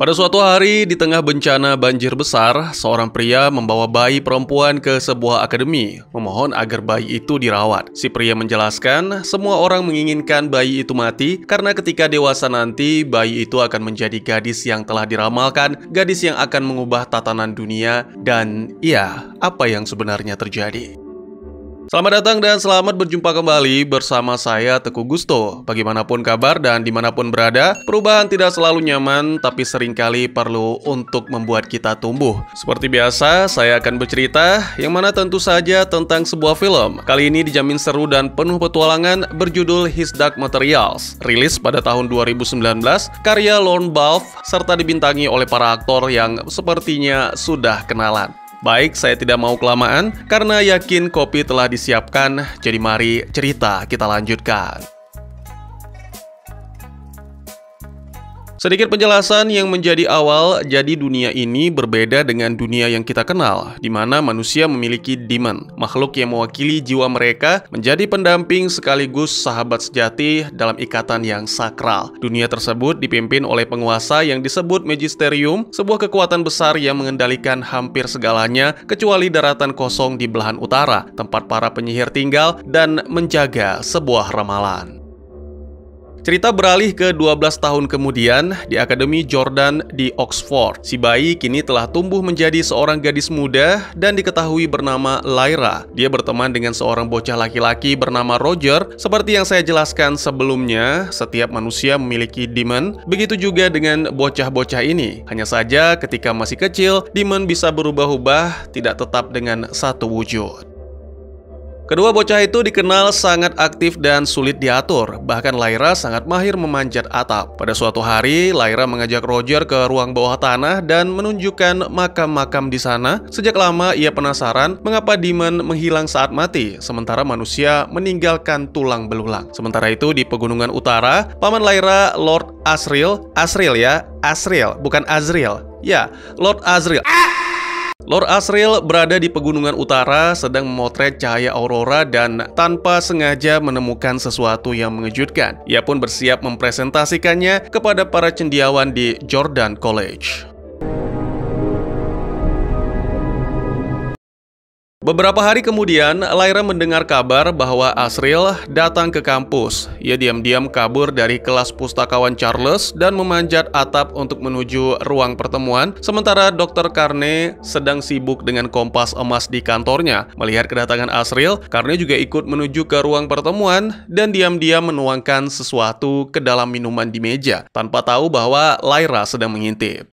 Pada suatu hari, di tengah bencana banjir besar, seorang pria membawa bayi perempuan ke sebuah akademi, memohon agar bayi itu dirawat. Si pria menjelaskan, semua orang menginginkan bayi itu mati, karena ketika dewasa nanti, bayi itu akan menjadi gadis yang telah diramalkan, gadis yang akan mengubah tatanan dunia, dan ya, apa yang sebenarnya terjadi. Selamat datang dan selamat berjumpa kembali bersama saya Teguh Gusto. Bagaimanapun kabar dan dimanapun berada, perubahan tidak selalu nyaman, tapi seringkali perlu untuk membuat kita tumbuh. Seperti biasa, saya akan bercerita, yang mana tentu saja tentang sebuah film. Kali ini dijamin seru dan penuh petualangan, berjudul His Dark Materials. Rilis pada tahun 2019, karya Lorne Balfe, serta dibintangi oleh para aktor yang sepertinya sudah kenalan. Baik, saya tidak mau kelamaan karena yakin kopi telah disiapkan, jadi mari cerita kita lanjutkan. Sedikit penjelasan yang menjadi awal, jadi dunia ini berbeda dengan dunia yang kita kenal, di mana manusia memiliki demon, makhluk yang mewakili jiwa mereka, menjadi pendamping sekaligus sahabat sejati dalam ikatan yang sakral. Dunia tersebut dipimpin oleh penguasa yang disebut Magisterium, sebuah kekuatan besar yang mengendalikan hampir segalanya, kecuali daratan kosong di belahan utara, tempat para penyihir tinggal dan menjaga sebuah ramalan. Cerita beralih ke 12 tahun kemudian di Akademi Jordan di Oxford. Si bayi kini telah tumbuh menjadi seorang gadis muda dan diketahui bernama Lyra. Dia berteman dengan seorang bocah laki-laki bernama Roger. Seperti yang saya jelaskan sebelumnya, setiap manusia memiliki demon. Begitu juga dengan bocah-bocah ini. Hanya saja ketika masih kecil, demon bisa berubah-ubah, tidak tetap dengan satu wujud. Kedua bocah itu dikenal sangat aktif dan sulit diatur, bahkan Lyra sangat mahir memanjat atap. Pada suatu hari, Lyra mengajak Roger ke ruang bawah tanah dan menunjukkan makam-makam di sana. Sejak lama ia penasaran mengapa demon menghilang saat mati, sementara manusia meninggalkan tulang belulang. Sementara itu di pegunungan utara, paman Lyra, Lord Asriel, bukan Azriel. Ya, Lord Asriel. Lord Asriel berada di pegunungan utara sedang memotret cahaya aurora dan tanpa sengaja menemukan sesuatu yang mengejutkan. Ia pun bersiap mempresentasikannya kepada para cendekiawan di Jordan College. Beberapa hari kemudian, Lyra mendengar kabar bahwa Asriel datang ke kampus. Ia diam-diam kabur dari kelas pustakawan Charles dan memanjat atap untuk menuju ruang pertemuan, sementara Dr. Carne sedang sibuk dengan kompas emas di kantornya. Melihat kedatangan Asriel, Carne juga ikut menuju ke ruang pertemuan dan diam-diam menuangkan sesuatu ke dalam minuman di meja, tanpa tahu bahwa Lyra sedang mengintip.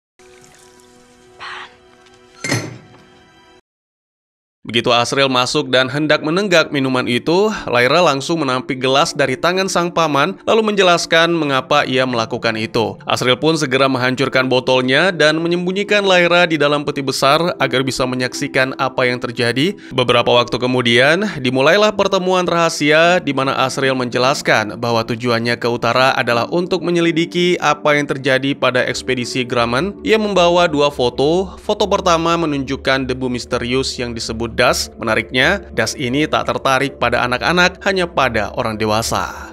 Begitu Asriel masuk dan hendak menenggak minuman itu, Lyra langsung menampik gelas dari tangan sang paman, lalu menjelaskan mengapa ia melakukan itu. Asriel pun segera menghancurkan botolnya dan menyembunyikan Lyra di dalam peti besar agar bisa menyaksikan apa yang terjadi. Beberapa waktu kemudian, dimulailah pertemuan rahasia di mana Asriel menjelaskan bahwa tujuannya ke utara adalah untuk menyelidiki apa yang terjadi pada ekspedisi Grumman. Ia membawa dua foto. Foto pertama menunjukkan debu misterius yang disebut das. Menariknya, das ini tak tertarik pada anak-anak, hanya pada orang dewasa.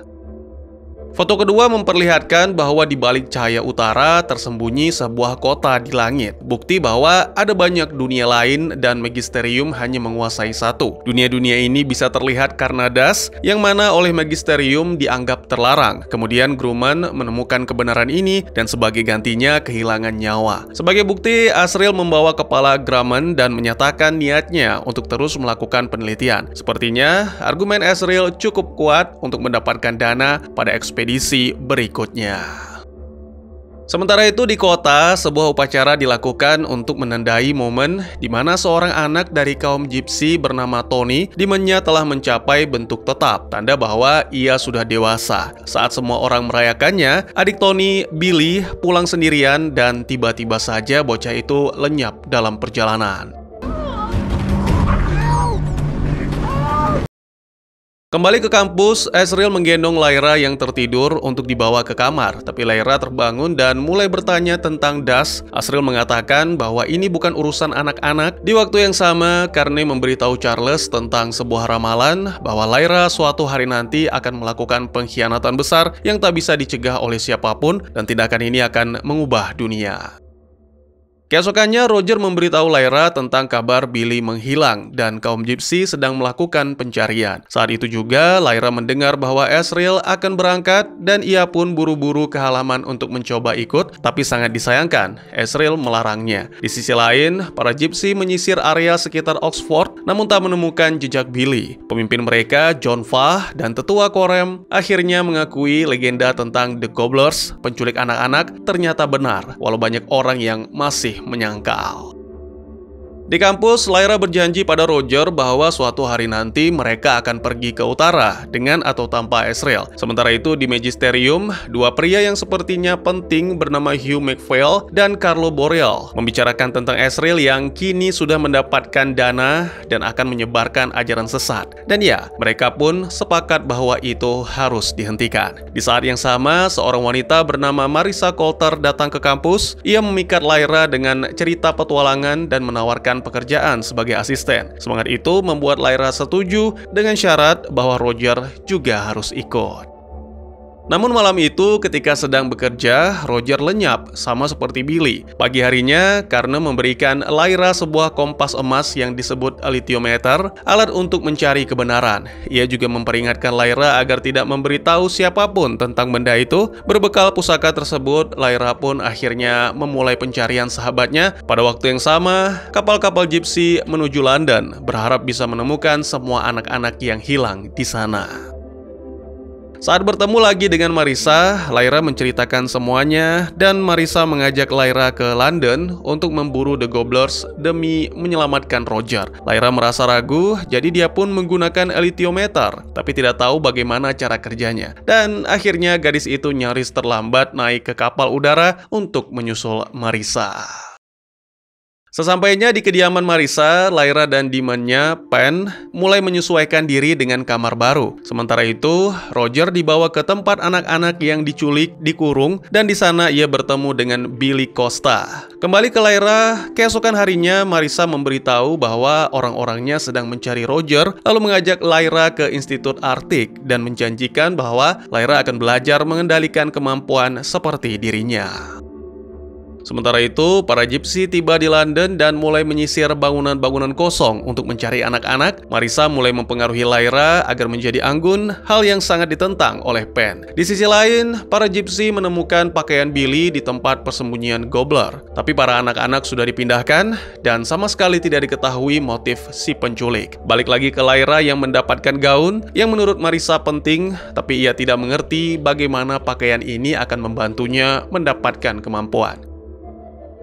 Foto kedua memperlihatkan bahwa di balik cahaya utara tersembunyi sebuah kota di langit. Bukti bahwa ada banyak dunia lain dan Magisterium hanya menguasai satu. Dunia-dunia ini bisa terlihat karena das, yang mana oleh Magisterium dianggap terlarang. Kemudian Grumman menemukan kebenaran ini dan sebagai gantinya kehilangan nyawa. Sebagai bukti, Asriel membawa kepala Grumman dan menyatakan niatnya untuk terus melakukan penelitian. Sepertinya, argumen Asriel cukup kuat untuk mendapatkan dana pada ekspedisi berikutnya. Sementara itu di kota, sebuah upacara dilakukan untuk menandai momen di mana seorang anak dari kaum Gypsy bernama Tony demennya telah mencapai bentuk tetap, tanda bahwa ia sudah dewasa. Saat semua orang merayakannya, adik Tony, Billy, pulang sendirian dan tiba-tiba saja bocah itu lenyap dalam perjalanan. Kembali ke kampus, Asriel menggendong Lyra yang tertidur untuk dibawa ke kamar. Tapi Lyra terbangun dan mulai bertanya tentang das. Asriel mengatakan bahwa ini bukan urusan anak-anak. Di waktu yang sama, Carne memberitahu Charles tentang sebuah ramalan bahwa Lyra suatu hari nanti akan melakukan pengkhianatan besar yang tak bisa dicegah oleh siapapun, dan tindakan ini akan mengubah dunia. Keesokannya, Roger memberitahu Lyra tentang kabar Billy menghilang dan kaum Gypsy sedang melakukan pencarian. Saat itu juga, Lyra mendengar bahwa Asriel akan berangkat dan ia pun buru-buru ke halaman untuk mencoba ikut, tapi sangat disayangkan, Asriel melarangnya. Di sisi lain, para Gypsy menyisir area sekitar Oxford namun tak menemukan jejak Billy. Pemimpin mereka, John Fah dan tetua Corem, akhirnya mengakui legenda tentang The Gobblers, penculik anak-anak, ternyata benar, walau banyak orang yang masih menyangkal. Di kampus, Lyra berjanji pada Roger bahwa suatu hari nanti mereka akan pergi ke utara dengan atau tanpa Asriel. Sementara itu di Magisterium, dua pria yang sepertinya penting bernama Hugh MacPhail dan Carlo Boreal membicarakan tentang Asriel yang kini sudah mendapatkan dana dan akan menyebarkan ajaran sesat. Dan ya, mereka pun sepakat bahwa itu harus dihentikan. Di saat yang sama, seorang wanita bernama Marissa Coulter datang ke kampus. Ia memikat Lyra dengan cerita petualangan dan menawarkan pekerjaan sebagai asisten. Semangat itu membuat Lyra setuju dengan syarat bahwa Roger juga harus ikut. Namun malam itu ketika sedang bekerja, Roger lenyap sama seperti Billy. Pagi harinya, karena memberikan Lyra sebuah kompas emas yang disebut litiometer, alat untuk mencari kebenaran. Ia juga memperingatkan Lyra agar tidak memberitahu siapapun tentang benda itu. Berbekal pusaka tersebut, Lyra pun akhirnya memulai pencarian sahabatnya. Pada waktu yang sama, kapal-kapal Gypsy menuju London, berharap bisa menemukan semua anak-anak yang hilang di sana. Saat bertemu lagi dengan Marissa, Lyra menceritakan semuanya dan Marissa mengajak Lyra ke London untuk memburu The Gobblers demi menyelamatkan Roger. Lyra merasa ragu, jadi dia pun menggunakan litiometer, tapi tidak tahu bagaimana cara kerjanya. Dan akhirnya gadis itu nyaris terlambat naik ke kapal udara untuk menyusul Marissa. Sesampainya di kediaman Marissa, Lyra dan Demon-nya, Pen, mulai menyesuaikan diri dengan kamar baru. Sementara itu, Roger dibawa ke tempat anak-anak yang diculik, dikurung, dan di sana ia bertemu dengan Billy Costa. Kembali ke Lyra, keesokan harinya Marissa memberitahu bahwa orang-orangnya sedang mencari Roger, lalu mengajak Lyra ke Institut Arctic dan menjanjikan bahwa Lyra akan belajar mengendalikan kemampuan seperti dirinya. Sementara itu, para Gypsy tiba di London dan mulai menyisir bangunan-bangunan kosong untuk mencari anak-anak. Marissa mulai mempengaruhi Lyra agar menjadi anggun, hal yang sangat ditentang oleh Pen. Di sisi lain, para Gypsy menemukan pakaian Billy di tempat persembunyian Gobbler. Tapi para anak-anak sudah dipindahkan dan sama sekali tidak diketahui motif si penculik. Balik lagi ke Lyra yang mendapatkan gaun yang menurut Marissa penting, tapi ia tidak mengerti bagaimana pakaian ini akan membantunya mendapatkan kemampuan.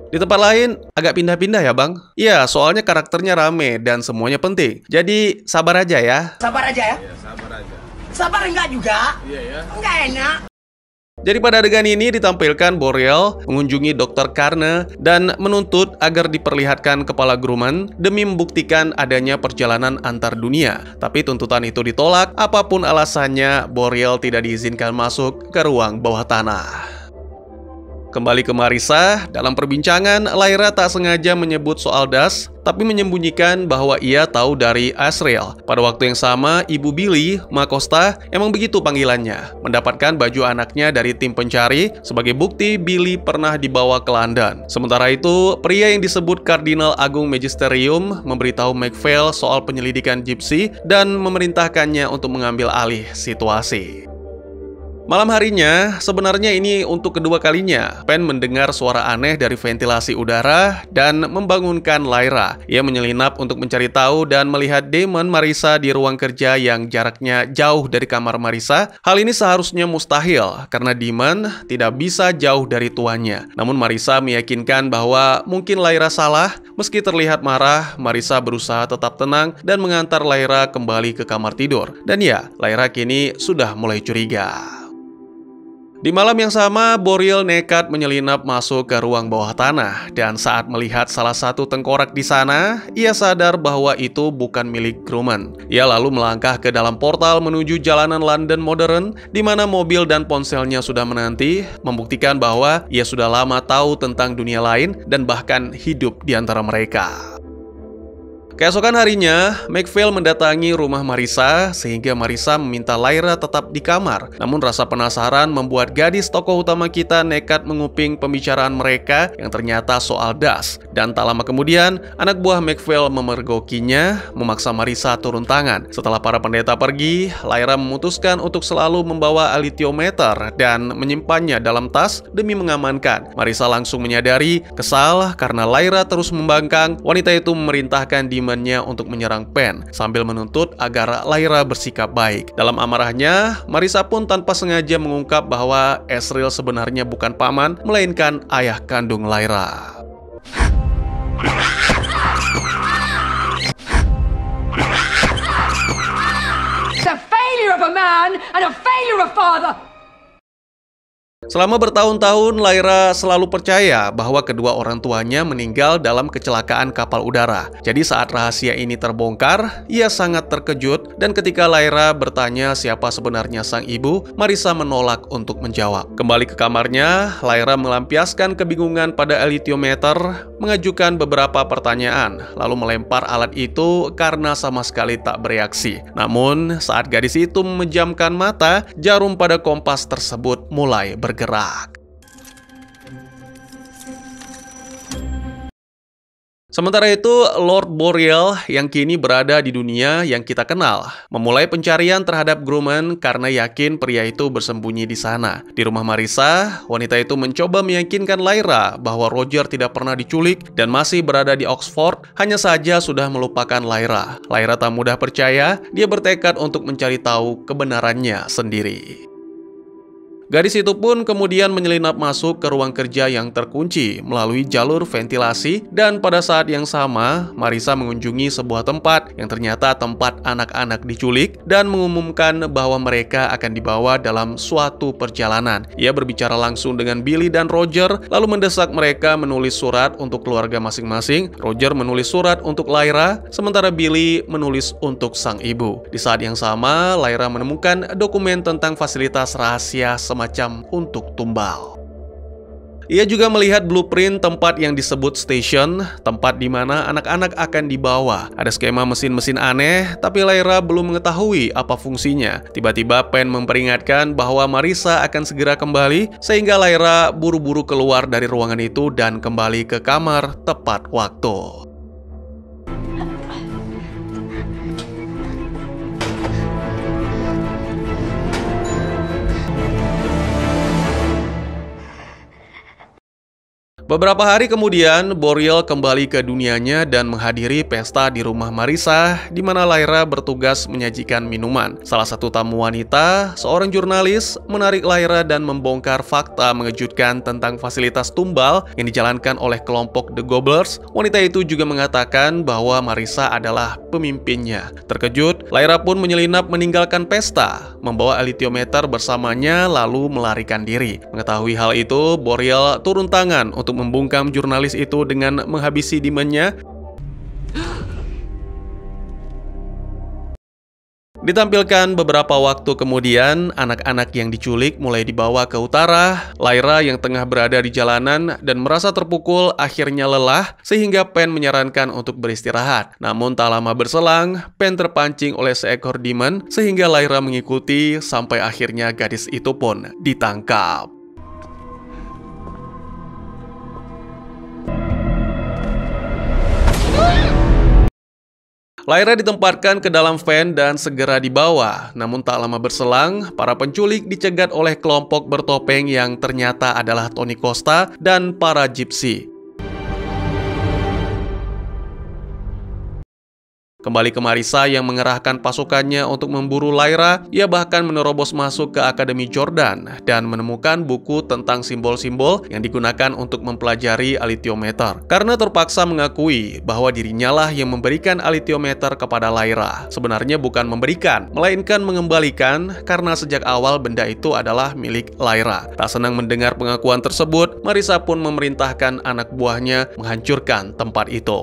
Di tempat lain, agak pindah-pindah ya bang? Iya, soalnya karakternya rame dan semuanya penting. Jadi, sabar aja ya. Sabar aja ya? Iya, sabar aja. Sabar enggak juga? Iya ya. Enggak enak. Jadi pada adegan ini ditampilkan Boreal mengunjungi Dr. Carne dan menuntut agar diperlihatkan kepala Grumman demi membuktikan adanya perjalanan antar dunia. Tapi tuntutan itu ditolak, apapun alasannya, Boreal tidak diizinkan masuk ke ruang bawah tanah. Kembali ke Marissa, dalam perbincangan, Lyra tak sengaja menyebut soal Das, tapi menyembunyikan bahwa ia tahu dari Asriel. Pada waktu yang sama, ibu Billy, Ma Costa, emang begitu panggilannya, mendapatkan baju anaknya dari tim pencari sebagai bukti Billy pernah dibawa ke London. Sementara itu, pria yang disebut Kardinal Agung Magisterium memberitahu MacPhail soal penyelidikan Gypsy dan memerintahkannya untuk mengambil alih situasi. Malam harinya, sebenarnya ini untuk kedua kalinya, Pen mendengar suara aneh dari ventilasi udara dan membangunkan Lyra. Ia menyelinap untuk mencari tahu dan melihat Demon Marissa di ruang kerja yang jaraknya jauh dari kamar Marissa. Hal ini seharusnya mustahil, karena Demon tidak bisa jauh dari tuannya. Namun Marissa meyakinkan bahwa mungkin Lyra salah. Meski terlihat marah, Marissa berusaha tetap tenang dan mengantar Lyra kembali ke kamar tidur. Dan ya, Lyra kini sudah mulai curiga. Di malam yang sama, Boreal nekat menyelinap masuk ke ruang bawah tanah, dan saat melihat salah satu tengkorak di sana, ia sadar bahwa itu bukan milik Grumman. Ia lalu melangkah ke dalam portal menuju jalanan London modern, di mana mobil dan ponselnya sudah menanti, membuktikan bahwa ia sudah lama tahu tentang dunia lain dan bahkan hidup di antara mereka. Keesokan harinya, McPhail mendatangi rumah Marissa sehingga Marissa meminta Lyra tetap di kamar. Namun rasa penasaran membuat gadis tokoh utama kita nekat menguping pembicaraan mereka yang ternyata soal das. Dan tak lama kemudian, anak buah McPhail memergokinya, memaksa Marissa turun tangan. Setelah para pendeta pergi, Lyra memutuskan untuk selalu membawa alithiometer dan menyimpannya dalam tas demi mengamankan. Marissa langsung menyadari kesal karena Lyra terus membangkang. Wanita itu memerintahkan demon-nya untuk menyerang Pen sambil menuntut agar Lyra bersikap baik. Dalam amarahnya, Marissa pun tanpa sengaja mengungkap bahwa Ezreal sebenarnya bukan paman, melainkan ayah kandung Lyra. It's a failure of a man and a failure of father. Selama bertahun-tahun, Lyra selalu percaya bahwa kedua orang tuanya meninggal dalam kecelakaan kapal udara. Jadi saat rahasia ini terbongkar, ia sangat terkejut dan ketika Lyra bertanya siapa sebenarnya sang ibu, Marissa menolak untuk menjawab. Kembali ke kamarnya, Lyra melampiaskan kebingungan pada alithiometer, mengajukan beberapa pertanyaan, lalu melempar alat itu karena sama sekali tak bereaksi. Namun, saat gadis itu memejamkan mata, jarum pada kompas tersebut mulai bergerak. Sementara itu, Lord Boreal yang kini berada di dunia yang kita kenal memulai pencarian terhadap Grumman karena yakin pria itu bersembunyi di sana. Di rumah Marissa, wanita itu mencoba meyakinkan Lyra bahwa Roger tidak pernah diculik dan masih berada di Oxford, hanya saja sudah melupakan Lyra. Lyra tak mudah percaya, dia bertekad untuk mencari tahu kebenarannya sendiri. Gadis itu pun kemudian menyelinap masuk ke ruang kerja yang terkunci melalui jalur ventilasi dan pada saat yang sama, Marissa mengunjungi sebuah tempat yang ternyata tempat anak-anak diculik dan mengumumkan bahwa mereka akan dibawa dalam suatu perjalanan. Ia berbicara langsung dengan Billy dan Roger, lalu mendesak mereka menulis surat untuk keluarga masing-masing. Roger menulis surat untuk Lyra, sementara Billy menulis untuk sang ibu. Di saat yang sama, Lyra menemukan dokumen tentang fasilitas rahasia semacam untuk tumbal. Ia juga melihat blueprint tempat yang disebut station, tempat di mana anak-anak akan dibawa. Ada skema mesin-mesin aneh, tapi Lyra belum mengetahui apa fungsinya. Tiba-tiba Pen memperingatkan bahwa Marissa akan segera kembali, sehingga Lyra buru-buru keluar dari ruangan itu dan kembali ke kamar tepat waktu. Beberapa hari kemudian, Boreal kembali ke dunianya dan menghadiri pesta di rumah Marissa, di mana Lyra bertugas menyajikan minuman. Salah satu tamu wanita, seorang jurnalis, menarik Lyra dan membongkar fakta mengejutkan tentang fasilitas tumbal yang dijalankan oleh kelompok The Gobblers. Wanita itu juga mengatakan bahwa Marissa adalah pemimpinnya. Terkejut, Lyra pun menyelinap meninggalkan pesta, membawa alithiometer bersamanya lalu melarikan diri. Mengetahui hal itu, Boreal turun tangan untuk membungkam jurnalis itu dengan menghabisi demon-nya. Ditampilkan beberapa waktu kemudian, anak-anak yang diculik mulai dibawa ke utara. Lyra yang tengah berada di jalanan dan merasa terpukul akhirnya lelah, sehingga Pen menyarankan untuk beristirahat. Namun tak lama berselang, Pen terpancing oleh seekor demon, sehingga Lyra mengikuti sampai akhirnya gadis itu pun ditangkap. Lyra ditempatkan ke dalam van dan segera dibawa. Namun tak lama berselang, para penculik dicegat oleh kelompok bertopeng yang ternyata adalah Tony Costa dan para Gypsy. Kembali ke Marissa yang mengerahkan pasukannya untuk memburu Lyra, ia bahkan menerobos masuk ke Akademi Jordan dan menemukan buku tentang simbol-simbol yang digunakan untuk mempelajari alithiometer. Karena terpaksa mengakui bahwa dirinya lah yang memberikan alithiometer kepada Lyra. Sebenarnya bukan memberikan, melainkan mengembalikan karena sejak awal benda itu adalah milik Lyra. Tak senang mendengar pengakuan tersebut, Marissa pun memerintahkan anak buahnya menghancurkan tempat itu.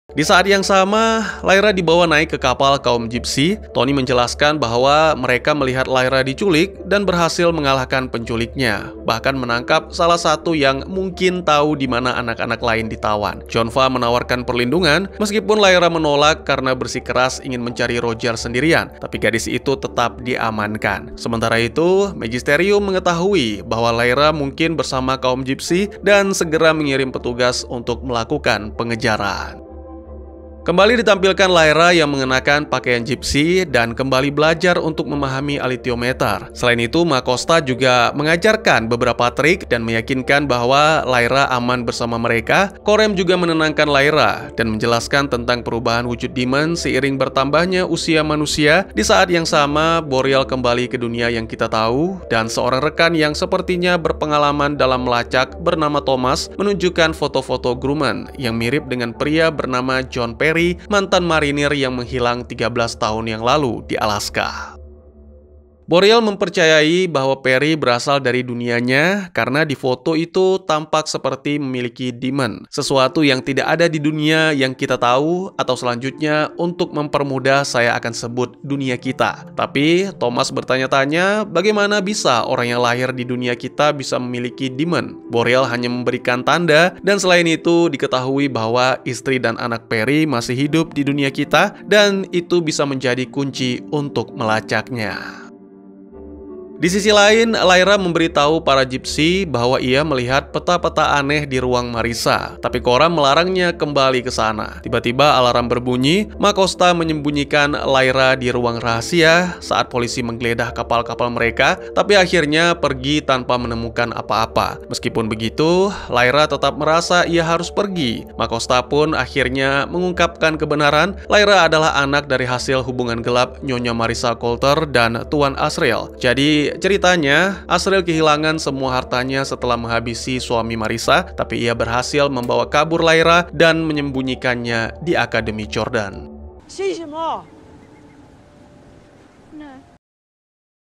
Di saat yang sama, Lyra dibawa naik ke kapal kaum Gypsy. Tony menjelaskan bahwa mereka melihat Lyra diculik dan berhasil mengalahkan penculiknya, bahkan menangkap salah satu yang mungkin tahu di mana anak-anak lain ditawan. Jonva menawarkan perlindungan, meskipun Lyra menolak karena bersikeras ingin mencari Roger sendirian, tapi gadis itu tetap diamankan. Sementara itu, Magisterium mengetahui bahwa Lyra mungkin bersama kaum Gypsy dan segera mengirim petugas untuk melakukan pengejaran. Kembali ditampilkan Lyra yang mengenakan pakaian gypsy dan kembali belajar untuk memahami alithiometer. Selain itu, Makosta juga mengajarkan beberapa trik dan meyakinkan bahwa Lyra aman bersama mereka. Korem juga menenangkan Lyra dan menjelaskan tentang perubahan wujud demon seiring bertambahnya usia manusia. Di saat yang sama, Boreal kembali ke dunia yang kita tahu, dan seorang rekan yang sepertinya berpengalaman dalam melacak bernama Thomas menunjukkan foto-foto Grumman yang mirip dengan pria bernama John Perry, mantan marinir yang menghilang 13 tahun yang lalu di Alaska. Boreal mempercayai bahwa Perry berasal dari dunianya karena di foto itu tampak seperti memiliki demon, sesuatu yang tidak ada di dunia yang kita tahu, atau selanjutnya untuk mempermudah saya akan sebut dunia kita. Tapi Thomas bertanya-tanya bagaimana bisa orang yang lahir di dunia kita bisa memiliki demon. Boreal hanya memberikan tanda, dan selain itu diketahui bahwa istri dan anak Perry masih hidup di dunia kita, dan itu bisa menjadi kunci untuk melacaknya. Di sisi lain, Lyra memberitahu para Gypsy bahwa ia melihat peta-peta aneh di ruang Marisa, tapi Coram melarangnya kembali ke sana. Tiba-tiba alarm berbunyi. Makosta menyembunyikan Lyra di ruang rahasia saat polisi menggeledah kapal-kapal mereka, tapi akhirnya pergi tanpa menemukan apa-apa. Meskipun begitu, Lyra tetap merasa ia harus pergi. Makosta pun akhirnya mengungkapkan kebenaran. Lyra adalah anak dari hasil hubungan gelap Nyonya Marisa Coulter dan Tuan Asriel. Jadi ceritanya, Asriel kehilangan semua hartanya setelah menghabisi suami Marisa, tapi ia berhasil membawa kabur Lyra dan menyembunyikannya di Akademi Jordan.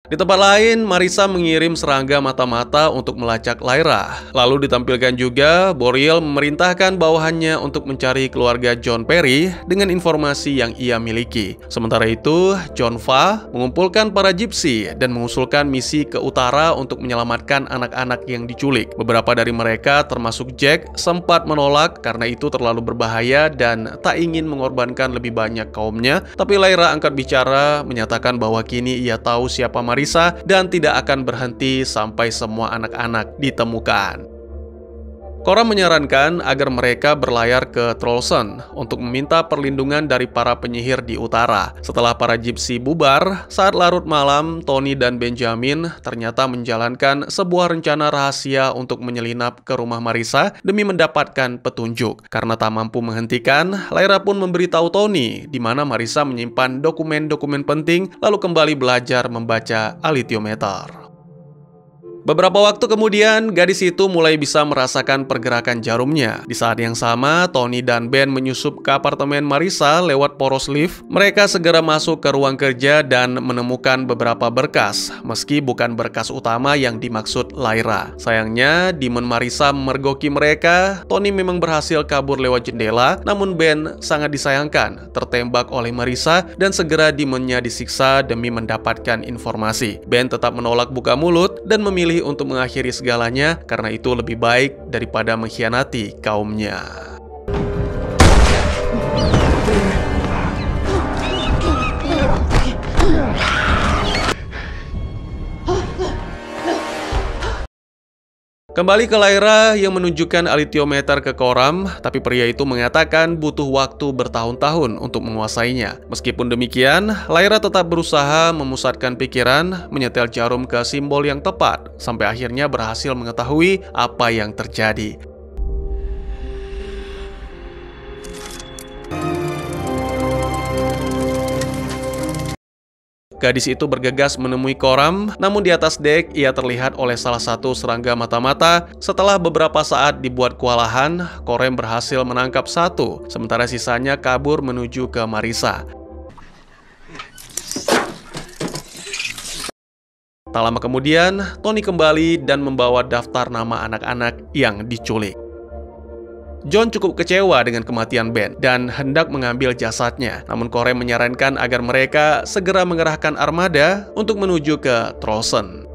Di tempat lain, Marisa mengirim serangga mata-mata untuk melacak Lyra. Lalu ditampilkan juga Boreal memerintahkan bawahannya untuk mencari keluarga John Perry dengan informasi yang ia miliki. Sementara itu, Jonva mengumpulkan para Gypsy dan mengusulkan misi ke utara untuk menyelamatkan anak-anak yang diculik. Beberapa dari mereka, termasuk Jack, sempat menolak karena itu terlalu berbahaya dan tak ingin mengorbankan lebih banyak kaumnya. Tapi Lyra angkat bicara, menyatakan bahwa kini ia tahu siapa Marisa dan tidak akan berhenti sampai semua anak-anak ditemukan. Coram menyarankan agar mereka berlayar ke Trollson untuk meminta perlindungan dari para penyihir di utara. Setelah para Gypsy bubar, saat larut malam, Tony dan Benjamin ternyata menjalankan sebuah rencana rahasia untuk menyelinap ke rumah Marisa demi mendapatkan petunjuk. Karena tak mampu menghentikan, Lyra pun memberitahu Tony di mana Marisa menyimpan dokumen-dokumen penting, lalu kembali belajar membaca alithiometer. Beberapa waktu kemudian, gadis itu mulai bisa merasakan pergerakan jarumnya. Di saat yang sama, Tony dan Ben menyusup ke apartemen Marisa lewat poros lift. Mereka segera masuk ke ruang kerja dan menemukan beberapa berkas, meski bukan berkas utama yang dimaksud Lyra. Sayangnya, demon Marisa memergoki mereka. Tony memang berhasil kabur lewat jendela, namun Ben sangat disayangkan, tertembak oleh Marisa dan segera demonnya disiksa demi mendapatkan informasi. Ben tetap menolak buka mulut dan memilih untuk mengakhiri segalanya karena itu lebih baik daripada mengkhianati kaumnya. Kembali ke Lyra yang menunjukkan alithiometer ke Coram, tapi pria itu mengatakan butuh waktu bertahun-tahun untuk menguasainya. Meskipun demikian, Lyra tetap berusaha memusatkan pikiran, menyetel jarum ke simbol yang tepat, sampai akhirnya berhasil mengetahui apa yang terjadi. Gadis itu bergegas menemui Coram, namun di atas dek ia terlihat oleh salah satu serangga mata-mata. Setelah beberapa saat dibuat kewalahan, Coram berhasil menangkap satu, sementara sisanya kabur menuju ke Marisa. Tak lama kemudian, Tony kembali dan membawa daftar nama anak-anak yang diculik. John cukup kecewa dengan kematian Ben dan hendak mengambil jasadnya. Namun Korem menyarankan agar mereka segera mengerahkan armada untuk menuju ke Trollson.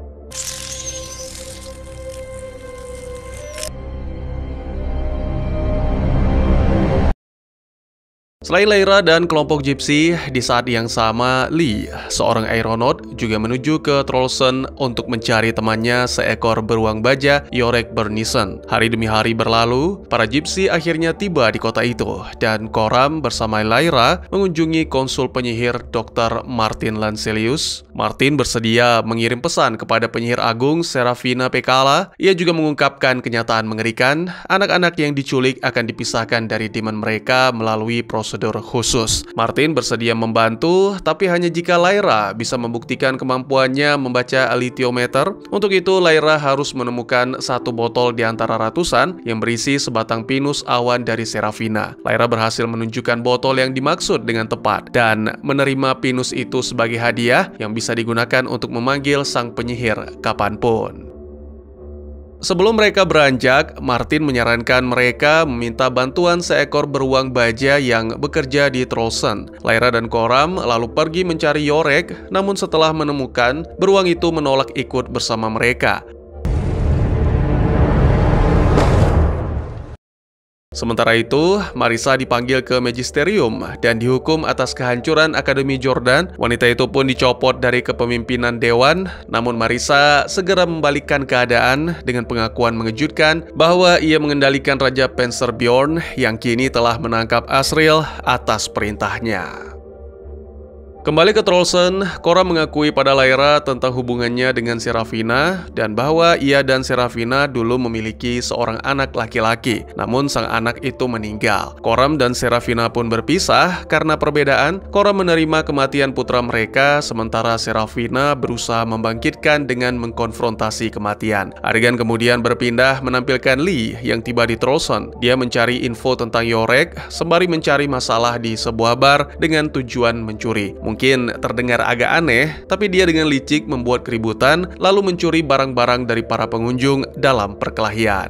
Selain Lyra dan kelompok Gypsy, di saat yang sama, Lee, seorang aeronaut, juga menuju ke Trollson untuk mencari temannya seekor beruang baja, Yorick Bernison. Hari demi hari berlalu, para Gypsy akhirnya tiba di kota itu, dan Coram bersama Lyra mengunjungi konsul penyihir Dr. Martin Lancelius. Martin bersedia mengirim pesan kepada penyihir agung Serafina Pekkala. Ia juga mengungkapkan kenyataan mengerikan, anak-anak yang diculik akan dipisahkan dari demon mereka melalui prosedur khusus. Martin bersedia membantu, tapi hanya jika Lyra bisa membuktikan kemampuannya membaca alethiometer. Untuk itu, Lyra harus menemukan satu botol di antara ratusan yang berisi sebatang pinus awan dari Serafina. Lyra berhasil menunjukkan botol yang dimaksud dengan tepat dan menerima pinus itu sebagai hadiah yang bisa digunakan untuk memanggil sang penyihir kapanpun. Sebelum mereka beranjak, Martin menyarankan mereka meminta bantuan seekor beruang baja yang bekerja di Trollson. Lyra dan Coram lalu pergi mencari Yorick, namun setelah menemukan, beruang itu menolak ikut bersama mereka. Sementara itu, Marissa dipanggil ke Magisterium dan dihukum atas kehancuran Akademi Jordan. Wanita itu pun dicopot dari kepemimpinan Dewan, namun Marissa segera membalikkan keadaan dengan pengakuan mengejutkan bahwa ia mengendalikan Raja Penserbjorn yang kini telah menangkap Asriel atas perintahnya. Kembali ke Trollson, Coram mengakui pada Lyra tentang hubungannya dengan Serafina dan bahwa ia dan Serafina dulu memiliki seorang anak laki-laki, namun sang anak itu meninggal. Coram dan Serafina pun berpisah karena perbedaan. Coram menerima kematian putra mereka, sementara Serafina berusaha membangkitkan dengan mengkonfrontasi kematian. Adegan kemudian berpindah menampilkan Lee yang tiba di Trollson. Dia mencari info tentang Yorick sembari mencari masalah di sebuah bar dengan tujuan mencuri. Mungkin terdengar agak aneh, tapi dia dengan licik membuat keributan lalu mencuri barang-barang dari para pengunjung dalam perkelahian.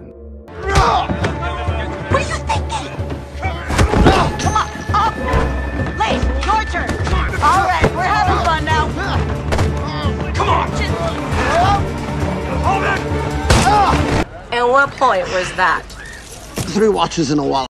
And what point was that? 3 watches in a wallet.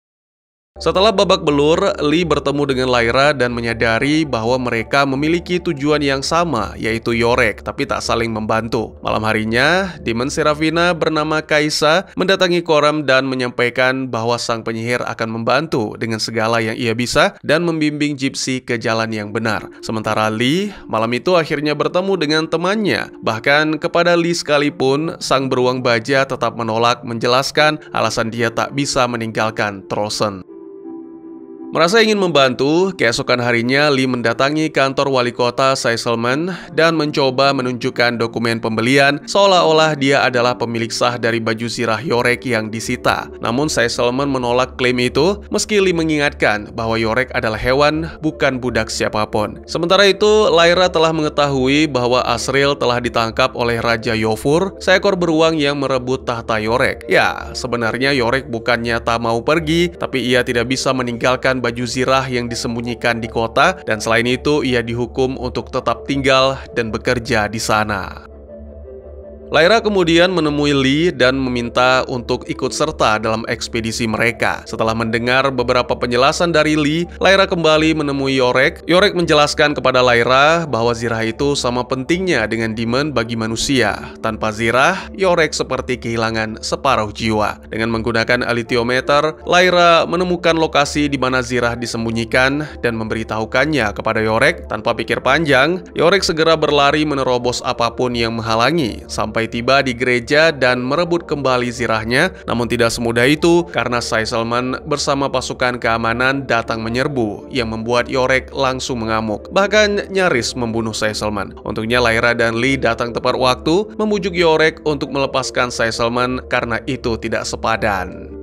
Setelah babak belur, Lee bertemu dengan Lyra dan menyadari bahwa mereka memiliki tujuan yang sama, yaitu Yorick, tapi tak saling membantu. Malam harinya, Demon Serafina bernama Kaisa mendatangi Coram dan menyampaikan bahwa sang penyihir akan membantu dengan segala yang ia bisa dan membimbing Gypsy ke jalan yang benar. Sementara Lee, malam itu akhirnya bertemu dengan temannya. Bahkan kepada Lee sekalipun, sang beruang baja tetap menolak menjelaskan alasan dia tak bisa meninggalkan Trollson. Merasa ingin membantu, keesokan harinya Lee mendatangi kantor wali kota Saiselman dan mencoba menunjukkan dokumen pembelian seolah-olah dia adalah pemilik sah dari baju zirah Yorick yang disita. Namun Saiselman menolak klaim itu meski Lee mengingatkan bahwa Yorick adalah hewan, bukan budak siapapun. Sementara itu, Lyra telah mengetahui bahwa Asriel telah ditangkap oleh Raja Yofur, seekor beruang yang merebut tahta Yorick. Ya, sebenarnya Yorick bukannya tak mau pergi, tapi ia tidak bisa meninggalkan baju zirah yang disembunyikan di kota, dan selain itu ia dihukum untuk tetap tinggal dan bekerja di sana. Lyra kemudian menemui Lee dan meminta untuk ikut serta dalam ekspedisi mereka. Setelah mendengar beberapa penjelasan dari Lee, Lyra kembali menemui Yorick. Yorick menjelaskan kepada Lyra bahwa zirah itu sama pentingnya dengan demon bagi manusia. Tanpa zirah, Yorick seperti kehilangan separuh jiwa. Dengan menggunakan alethiometer, Lyra menemukan lokasi di mana zirah disembunyikan dan memberitahukannya kepada Yorick. Tanpa pikir panjang, Yorick segera berlari menerobos apapun yang menghalangi sampai tiba di gereja dan merebut kembali zirahnya. Namun tidak semudah itu karena Saiselman bersama pasukan keamanan datang menyerbu yang membuat Yorick langsung mengamuk, bahkan nyaris membunuh Saiselman. Untungnya Lyra dan Lee datang tepat waktu membujuk Yorick untuk melepaskan Saiselman karena itu tidak sepadan.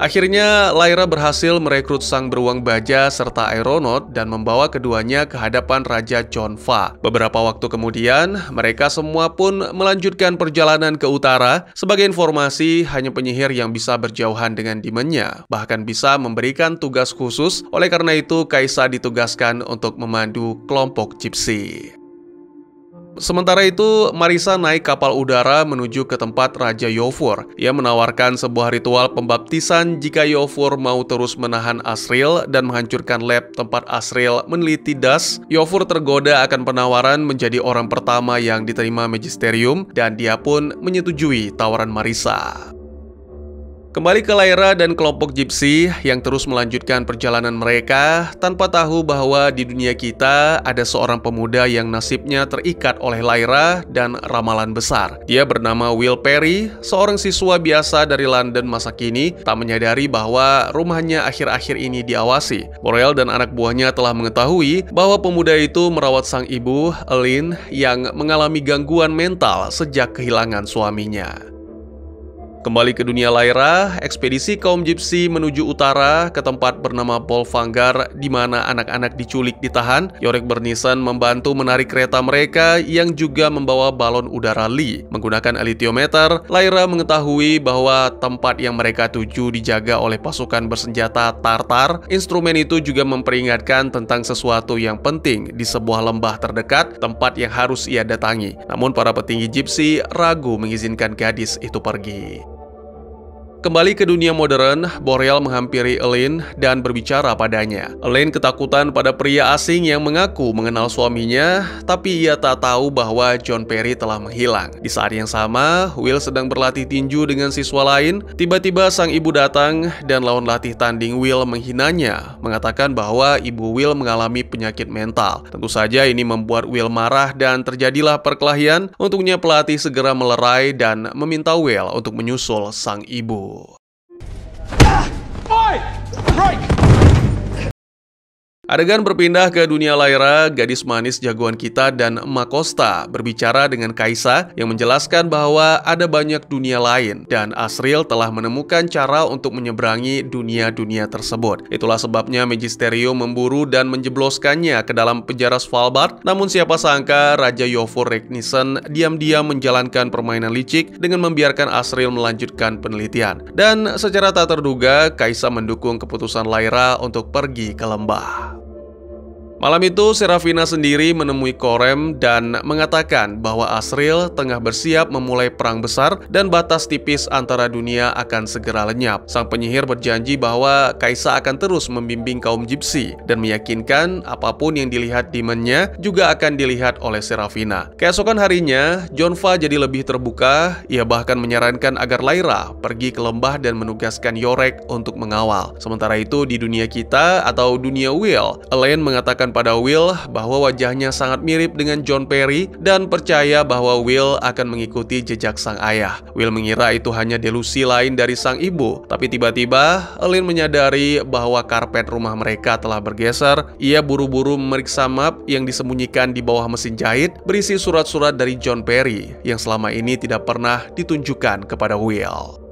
Akhirnya, Lyra berhasil merekrut sang beruang baja serta Aeronaut dan membawa keduanya ke hadapan Raja Chonfa. Beberapa waktu kemudian, mereka semua pun melanjutkan perjalanan ke utara. Sebagai informasi, hanya penyihir yang bisa berjauhan dengan demonnya, bahkan bisa memberikan tugas khusus. Oleh karena itu, Kaisa ditugaskan untuk memandu kelompok Gypsy. Sementara itu, Marisa naik kapal udara menuju ke tempat Raja Yofur. Ia menawarkan sebuah ritual pembaptisan jika Yofur mau terus menahan Asriel dan menghancurkan lab tempat Asriel meneliti das. Yofur tergoda akan penawaran menjadi orang pertama yang diterima Magisterium, dan dia pun menyetujui tawaran Marisa. Kembali ke Lyra dan kelompok Gypsy yang terus melanjutkan perjalanan mereka tanpa tahu bahwa di dunia kita ada seorang pemuda yang nasibnya terikat oleh Lyra dan ramalan besar. Dia bernama Will Perry, seorang siswa biasa dari London masa kini, tak menyadari bahwa rumahnya akhir-akhir ini diawasi. Borel dan anak buahnya telah mengetahui bahwa pemuda itu merawat sang ibu, Elaine, yang mengalami gangguan mental sejak kehilangan suaminya. Kembali ke dunia Lyra, ekspedisi kaum Gypsy menuju utara ke tempat bernama Bolvangar di mana anak-anak diculik ditahan. Yorick Bernison membantu menarik kereta mereka yang juga membawa balon udara Lee. Menggunakan elitiometer, Lyra mengetahui bahwa tempat yang mereka tuju dijaga oleh pasukan bersenjata Tartar. Instrumen itu juga memperingatkan tentang sesuatu yang penting di sebuah lembah terdekat, tempat yang harus ia datangi. Namun para petinggi Gypsy ragu mengizinkan gadis itu pergi. Kembali ke dunia modern, Borel menghampiri Elaine dan berbicara padanya. Elaine ketakutan pada pria asing yang mengaku mengenal suaminya, tapi ia tak tahu bahwa John Perry telah menghilang. Di saat yang sama, Will sedang berlatih tinju dengan siswa lain. Tiba-tiba sang ibu datang dan lawan latih tanding Will menghinanya, mengatakan bahwa ibu Will mengalami penyakit mental. Tentu saja ini membuat Will marah dan terjadilah perkelahian. Untungnya pelatih segera melerai dan meminta Will untuk menyusul sang ibu. Adegan berpindah ke dunia Lyra, gadis manis jagoan kita dan Makosta berbicara dengan Kaisa yang menjelaskan bahwa ada banyak dunia lain dan Asriel telah menemukan cara untuk menyeberangi dunia-dunia tersebut. Itulah sebabnya Magisterium memburu dan menjebloskannya ke dalam penjara Svalbard. Namun siapa sangka Raja Yofur Regnison diam-diam menjalankan permainan licik dengan membiarkan Asriel melanjutkan penelitian. Dan secara tak terduga, Kaisa mendukung keputusan Lyra untuk pergi ke lembah. Malam itu, Serafina sendiri menemui Corem dan mengatakan bahwa Asriel tengah bersiap memulai perang besar dan batas tipis antara dunia akan segera lenyap. Sang penyihir berjanji bahwa Kaisa akan terus membimbing kaum Gypsy dan meyakinkan apapun yang dilihat demonnya juga akan dilihat oleh Serafina. Keesokan harinya, Jonfa jadi lebih terbuka. Ia bahkan menyarankan agar Lyra pergi ke lembah dan menugaskan Yorick untuk mengawal. Sementara itu, di dunia kita atau dunia Will, Elaine mengatakan pada Will bahwa wajahnya sangat mirip dengan John Perry dan percaya bahwa Will akan mengikuti jejak sang ayah. Will mengira itu hanya delusi lain dari sang ibu, tapi tiba-tiba Elaine menyadari bahwa karpet rumah mereka telah bergeser. Ia buru-buru memeriksa map yang disembunyikan di bawah mesin jahit berisi surat-surat dari John Perry yang selama ini tidak pernah ditunjukkan kepada Will.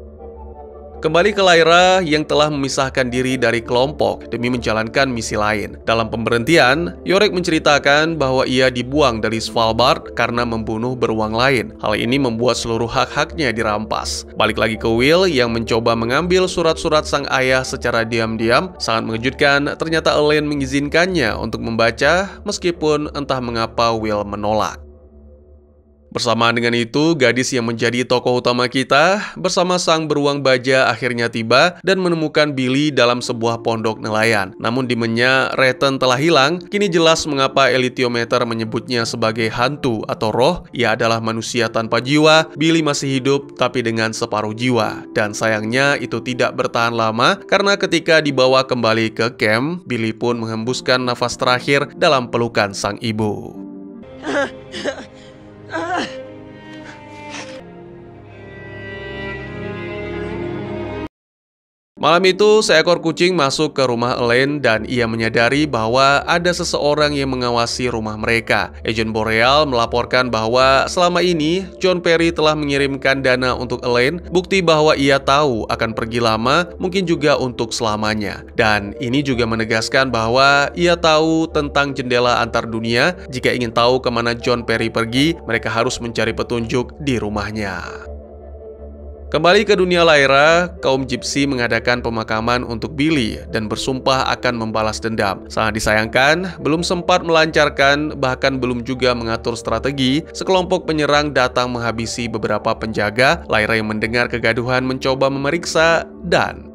Kembali ke Lyra yang telah memisahkan diri dari kelompok demi menjalankan misi lain. Dalam pemberhentian, Yorick menceritakan bahwa ia dibuang dari Svalbard karena membunuh beruang lain. Hal ini membuat seluruh hak-haknya dirampas. Balik lagi ke Will yang mencoba mengambil surat-surat sang ayah secara diam-diam. Sangat mengejutkan, ternyata Elaine mengizinkannya untuk membaca meskipun entah mengapa Will menolak. Bersamaan dengan itu, gadis yang menjadi tokoh utama kita bersama sang beruang baja akhirnya tiba dan menemukan Billy dalam sebuah pondok nelayan. Namun demonnya Reten telah hilang. Kini jelas mengapa elitiometer menyebutnya sebagai hantu atau roh. Ia adalah manusia tanpa jiwa. Billy masih hidup tapi dengan separuh jiwa. Dan sayangnya itu tidak bertahan lama karena ketika dibawa kembali ke camp, Billy pun menghembuskan nafas terakhir dalam pelukan sang ibu. Malam itu, seekor kucing masuk ke rumah Elaine dan ia menyadari bahwa ada seseorang yang mengawasi rumah mereka. Agent Boreal melaporkan bahwa selama ini John Perry telah mengirimkan dana untuk Elaine, bukti bahwa ia tahu akan pergi lama, mungkin juga untuk selamanya. Dan ini juga menegaskan bahwa ia tahu tentang jendela antar dunia. Jika ingin tahu kemana John Perry pergi, mereka harus mencari petunjuk di rumahnya. Kembali ke dunia Lyra, kaum Gypsy mengadakan pemakaman untuk Billy dan bersumpah akan membalas dendam. Sangat disayangkan, belum sempat melancarkan, bahkan belum juga mengatur strategi, sekelompok penyerang datang menghabisi beberapa penjaga. Lyra yang mendengar kegaduhan mencoba memeriksa dan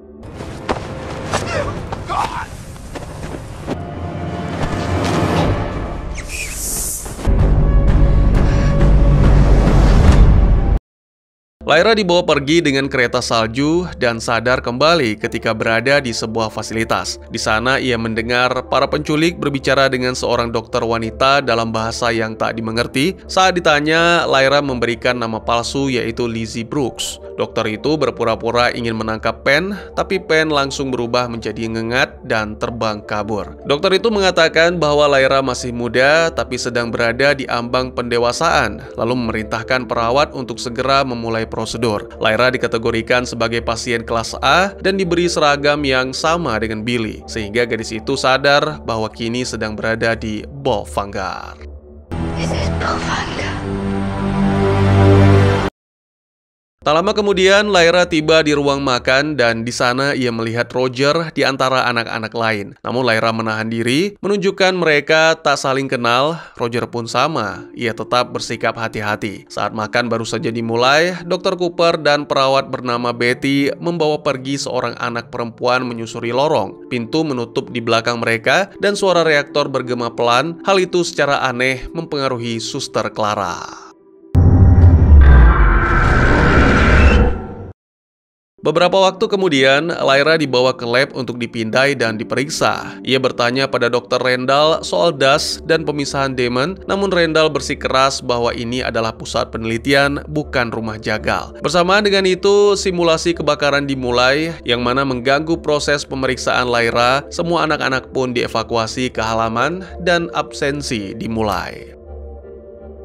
Lyra dibawa pergi dengan kereta salju dan sadar kembali ketika berada di sebuah fasilitas. Di sana ia mendengar para penculik berbicara dengan seorang dokter wanita dalam bahasa yang tak dimengerti. Saat ditanya, Lyra memberikan nama palsu yaitu Lizzie Brooks. Dokter itu berpura-pura ingin menangkap Pen, tapi Pen langsung berubah menjadi ngengat dan terbang kabur. Dokter itu mengatakan bahwa Lyra masih muda tapi sedang berada di ambang pendewasaan, lalu memerintahkan perawat untuk segera memulai prosedur. Lyra dikategorikan sebagai pasien kelas A dan diberi seragam yang sama dengan Billy, sehingga gadis itu sadar bahwa kini sedang berada di Bolfangar. This is Bolfangar. Tak lama kemudian, Lyra tiba di ruang makan dan di sana ia melihat Roger di antara anak-anak lain. Namun Lyra menahan diri, menunjukkan mereka tak saling kenal. Roger pun sama, ia tetap bersikap hati-hati. Saat makan baru saja dimulai, Dr. Cooper dan perawat bernama Betty membawa pergi seorang anak perempuan menyusuri lorong. Pintu menutup di belakang mereka dan suara reaktor bergema pelan. Hal itu secara aneh mempengaruhi Suster Clara. Beberapa waktu kemudian, Lyra dibawa ke lab untuk dipindai dan diperiksa. Ia bertanya pada Dr. Randall soal das dan pemisahan Damon, namun Randall bersikeras bahwa ini adalah pusat penelitian, bukan rumah jagal. Bersamaan dengan itu, simulasi kebakaran dimulai, yang mana mengganggu proses pemeriksaan Lyra. Semua anak-anak pun dievakuasi ke halaman dan absensi dimulai.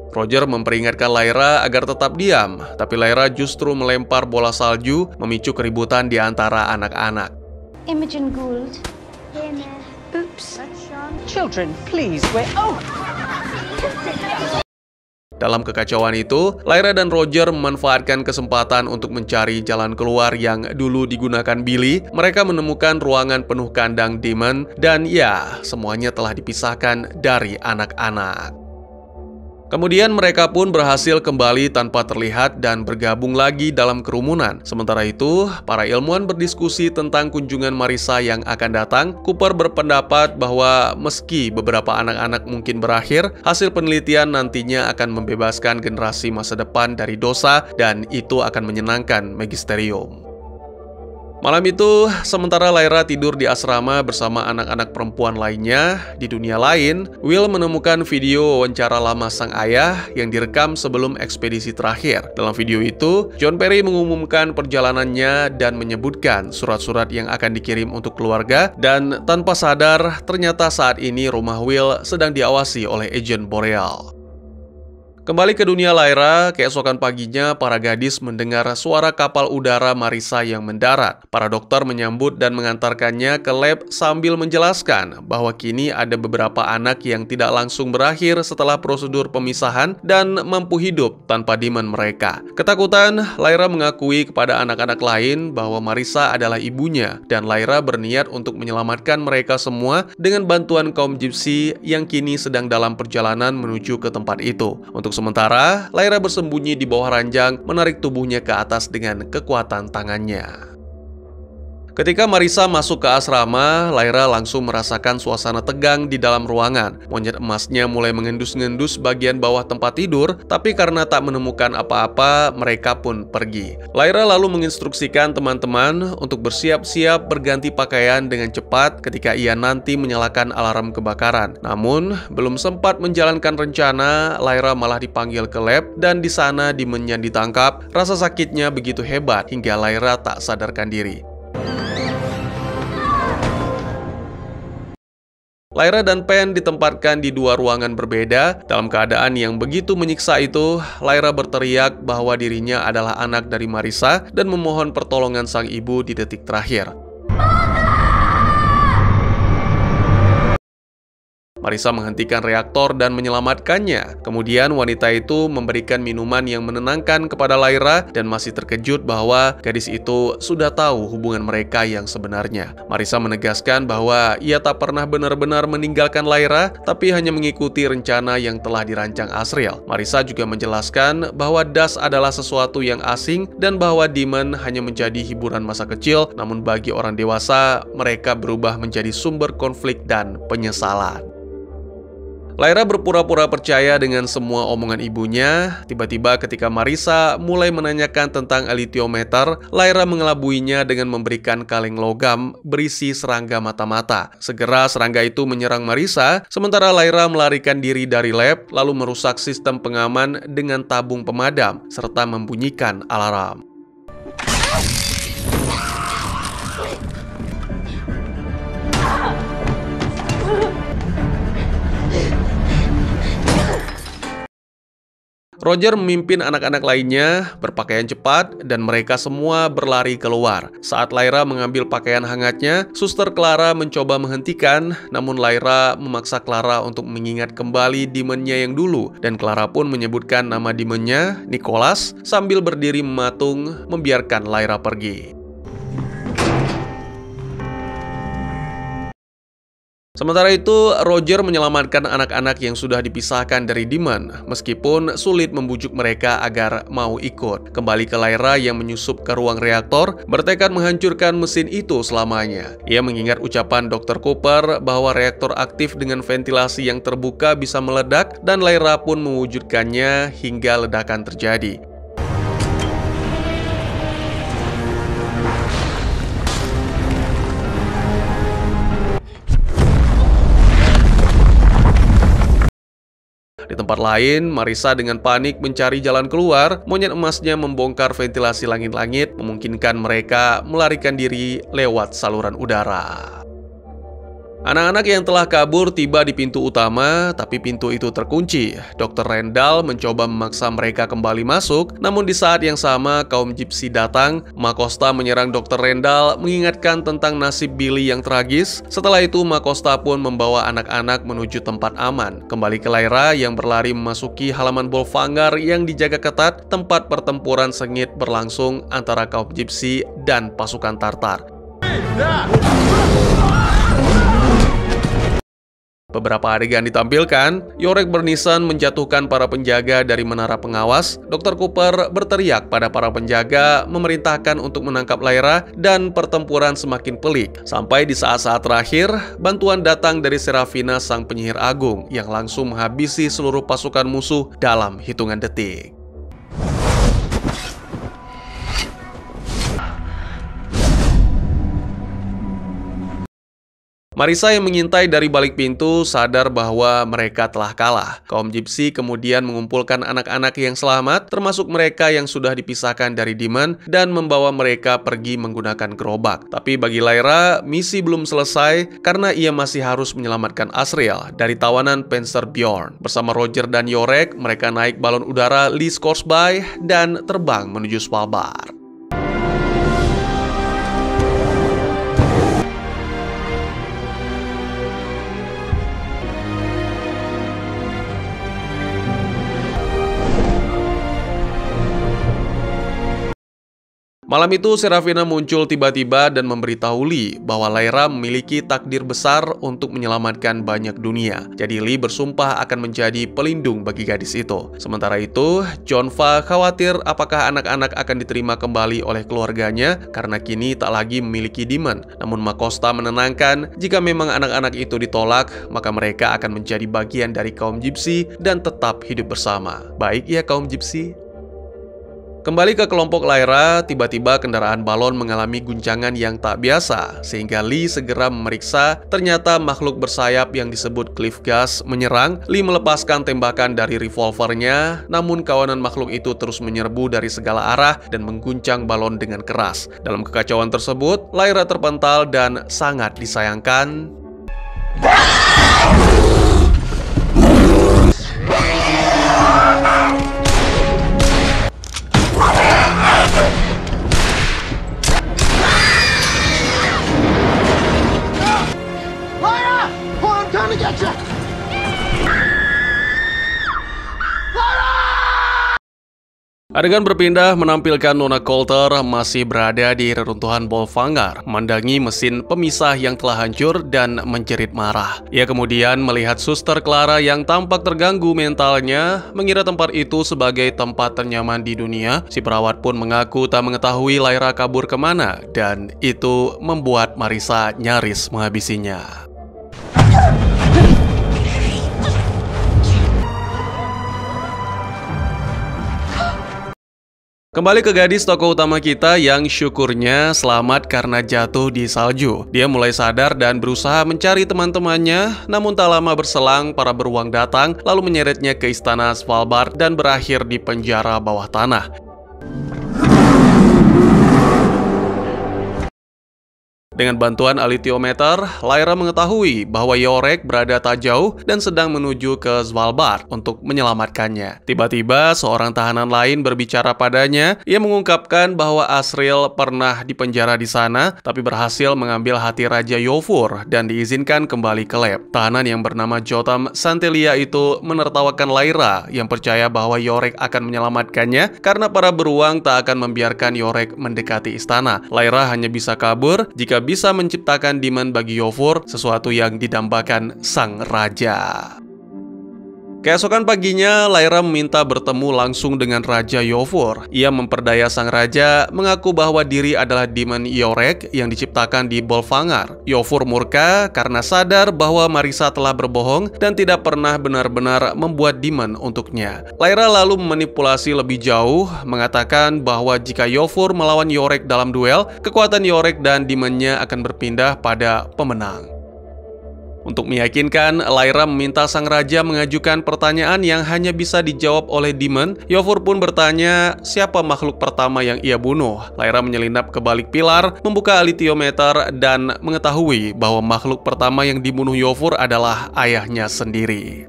Roger memperingatkan Lyra agar tetap diam, tapi Lyra justru melempar bola salju, memicu keributan di antara anak-anak. Imogen Gould. Oops. Children, please wait. Oh! Dalam kekacauan itu, Lyra dan Roger memanfaatkan kesempatan untuk mencari jalan keluar yang dulu digunakan Billy. Mereka menemukan ruangan penuh kandang demon, dan ya, semuanya telah dipisahkan dari anak-anak. Kemudian mereka pun berhasil kembali tanpa terlihat dan bergabung lagi dalam kerumunan. Sementara itu, para ilmuwan berdiskusi tentang kunjungan Marissa yang akan datang. Cooper berpendapat bahwa meski beberapa anak-anak mungkin berakhir, hasil penelitian nantinya akan membebaskan generasi masa depan dari dosa dan itu akan menyenangkan Magisterium. Malam itu, sementara Lyra tidur di asrama bersama anak-anak perempuan lainnya, di dunia lain, Will menemukan video wawancara lama sang ayah yang direkam sebelum ekspedisi terakhir. Dalam video itu, John Perry mengumumkan perjalanannya dan menyebutkan surat-surat yang akan dikirim untuk keluarga, dan tanpa sadar, ternyata saat ini rumah Will sedang diawasi oleh Agent Boreal. Kembali ke dunia Lyra, keesokan paginya para gadis mendengar suara kapal udara Marissa yang mendarat. Para dokter menyambut dan mengantarkannya ke lab sambil menjelaskan bahwa kini ada beberapa anak yang tidak langsung berakhir setelah prosedur pemisahan dan mampu hidup tanpa demon mereka. Ketakutan, Lyra mengakui kepada anak-anak lain bahwa Marissa adalah ibunya dan Lyra berniat untuk menyelamatkan mereka semua dengan bantuan kaum Gypsy yang kini sedang dalam perjalanan menuju ke tempat itu. Untuk sementara, Lyra bersembunyi di bawah ranjang, menarik tubuhnya ke atas dengan kekuatan tangannya. Ketika Marissa masuk ke asrama, Lyra langsung merasakan suasana tegang di dalam ruangan. Monyet emasnya mulai mengendus-ngendus bagian bawah tempat tidur, tapi karena tak menemukan apa-apa, mereka pun pergi. Lyra lalu menginstruksikan teman-teman untuk bersiap-siap berganti pakaian dengan cepat ketika ia nanti menyalakan alarm kebakaran. Namun, belum sempat menjalankan rencana, Lyra malah dipanggil ke lab dan di sana Demonnya ditangkap. Rasa sakitnya begitu hebat hingga Lyra tak sadarkan diri. Lyra dan Pen ditempatkan di dua ruangan berbeda. Dalam keadaan yang begitu menyiksa itu, Lyra berteriak bahwa dirinya adalah anak dari Marissa dan memohon pertolongan sang ibu di detik terakhir. Marissa menghentikan reaktor dan menyelamatkannya. Kemudian wanita itu memberikan minuman yang menenangkan kepada Lyra dan masih terkejut bahwa gadis itu sudah tahu hubungan mereka yang sebenarnya. Marissa menegaskan bahwa ia tak pernah benar-benar meninggalkan Lyra, tapi hanya mengikuti rencana yang telah dirancang Asriel. Marissa juga menjelaskan bahwa Das adalah sesuatu yang asing dan bahwa Demon hanya menjadi hiburan masa kecil, namun bagi orang dewasa, mereka berubah menjadi sumber konflik dan penyesalan. Lyra berpura-pura percaya dengan semua omongan ibunya. Tiba-tiba ketika Marissa mulai menanyakan tentang elitiometer, Lyra mengelabuinya dengan memberikan kaleng logam berisi serangga mata-mata. Segera serangga itu menyerang Marissa, sementara Lyra melarikan diri dari lab, lalu merusak sistem pengaman dengan tabung pemadam, serta membunyikan alarm. Roger memimpin anak-anak lainnya berpakaian cepat dan mereka semua berlari keluar. Saat Lyra mengambil pakaian hangatnya, Suster Clara mencoba menghentikan, namun Lyra memaksa Clara untuk mengingat kembali demonnya yang dulu, dan Clara pun menyebutkan nama demonnya, Nicholas, sambil berdiri mematung membiarkan Lyra pergi. Sementara itu, Roger menyelamatkan anak-anak yang sudah dipisahkan dari Demon, meskipun sulit membujuk mereka agar mau ikut. Kembali ke Lyra yang menyusup ke ruang reaktor, bertekad menghancurkan mesin itu selamanya. Ia mengingat ucapan Dr. Cooper bahwa reaktor aktif dengan ventilasi yang terbuka bisa meledak, dan Lyra pun mewujudkannya hingga ledakan terjadi. Di tempat lain, Marissa dengan panik mencari jalan keluar. Monyet emasnya membongkar ventilasi langit-langit, memungkinkan mereka melarikan diri lewat saluran udara. Anak-anak yang telah kabur tiba di pintu utama, tapi pintu itu terkunci. Dr. Randall mencoba memaksa mereka kembali masuk, namun di saat yang sama kaum Gypsy datang. Makosta menyerang Dr. Randall, mengingatkan tentang nasib Billy yang tragis. Setelah itu, Makosta pun membawa anak-anak menuju tempat aman. Kembali ke Lyra yang berlari memasuki halaman Bolfangar yang dijaga ketat, tempat pertempuran sengit berlangsung antara kaum Gypsy dan pasukan Tartar. Beberapa adegan ditampilkan, Yorek bernisan menjatuhkan para penjaga dari menara pengawas. Dr. Cooper berteriak pada para penjaga, memerintahkan untuk menangkap Lyra, dan pertempuran semakin pelik. Sampai di saat-saat terakhir, bantuan datang dari Serafina sang penyihir agung, yang langsung menghabisi seluruh pasukan musuh dalam hitungan detik. Marissa yang mengintai dari balik pintu sadar bahwa mereka telah kalah. Kaum Gypsy kemudian mengumpulkan anak-anak yang selamat, termasuk mereka yang sudah dipisahkan dari Demon, dan membawa mereka pergi menggunakan gerobak. Tapi bagi Lyra, misi belum selesai karena ia masih harus menyelamatkan Asriel dari tawanan Panzer Bjorn. Bersama Roger dan Yorek, mereka naik balon udara Lee Scoresby dan terbang menuju Svalbard. Malam itu, Serafina muncul tiba-tiba dan memberitahu Lee bahwa Lyra memiliki takdir besar untuk menyelamatkan banyak dunia. Jadi Lee bersumpah akan menjadi pelindung bagi gadis itu. Sementara itu, Jonva khawatir apakah anak-anak akan diterima kembali oleh keluarganya karena kini tak lagi memiliki Demon. Namun Makosta menenangkan, jika memang anak-anak itu ditolak, maka mereka akan menjadi bagian dari kaum Gypsy dan tetap hidup bersama. Baik ya kaum Gypsy? Kembali ke kelompok Lyra, tiba-tiba kendaraan balon mengalami guncangan yang tak biasa, sehingga Lee segera memeriksa. Ternyata makhluk bersayap yang disebut Cliff Gas menyerang. Lee melepaskan tembakan dari revolvernya, namun kawanan makhluk itu terus menyerbu dari segala arah dan mengguncang balon dengan keras. Dalam kekacauan tersebut, Lyra terpental dan sangat disayangkan. Lyra! Hold on, I'm trying to get you! Adegan berpindah menampilkan Nona Coulter masih berada di reruntuhan Bolvangar, memandangi mesin pemisah yang telah hancur dan menjerit marah. Ia kemudian melihat Suster Clara yang tampak terganggu mentalnya, mengira tempat itu sebagai tempat ternyaman di dunia. Si perawat pun mengaku tak mengetahui Lyra kabur kemana, dan itu membuat Marissa nyaris menghabisinya. Kembali ke gadis tokoh utama kita yang syukurnya selamat karena jatuh di salju. Dia mulai sadar dan berusaha mencari teman-temannya, namun tak lama berselang para beruang datang lalu menyeretnya ke istana Svalbard dan berakhir di penjara bawah tanah. Dengan bantuan alitiometer, Lyra mengetahui bahwa Iorek berada tak jauh dan sedang menuju ke Svalbard untuk menyelamatkannya. Tiba-tiba, seorang tahanan lain berbicara padanya. Ia mengungkapkan bahwa Asriel pernah dipenjara di sana, tapi berhasil mengambil hati Raja Iofur dan diizinkan kembali ke lab. Tahanan yang bernama Jotam Santelia itu menertawakan Lyra yang percaya bahwa Iorek akan menyelamatkannya karena para beruang tak akan membiarkan Iorek mendekati istana. Lyra hanya bisa kabur jika bisa menciptakan demon bagi Iofur, sesuatu yang didambakan sang raja. Keesokan paginya, Lyra meminta bertemu langsung dengan Raja Iofur. Ia memperdaya sang raja, mengaku bahwa diri adalah demon Iorek yang diciptakan di Bolvangar. Iofur murka karena sadar bahwa Marissa telah berbohong dan tidak pernah benar-benar membuat demon untuknya. Lyra lalu memanipulasi lebih jauh, mengatakan bahwa jika Iofur melawan Iorek dalam duel, kekuatan Iorek dan demonnya akan berpindah pada pemenang. Untuk meyakinkan, Lyra meminta sang raja mengajukan pertanyaan yang hanya bisa dijawab oleh demon. Iofur pun bertanya siapa makhluk pertama yang ia bunuh. Lyra menyelinap ke balik pilar, membuka alitiometer, dan mengetahui bahwa makhluk pertama yang dibunuh Iofur adalah ayahnya sendiri.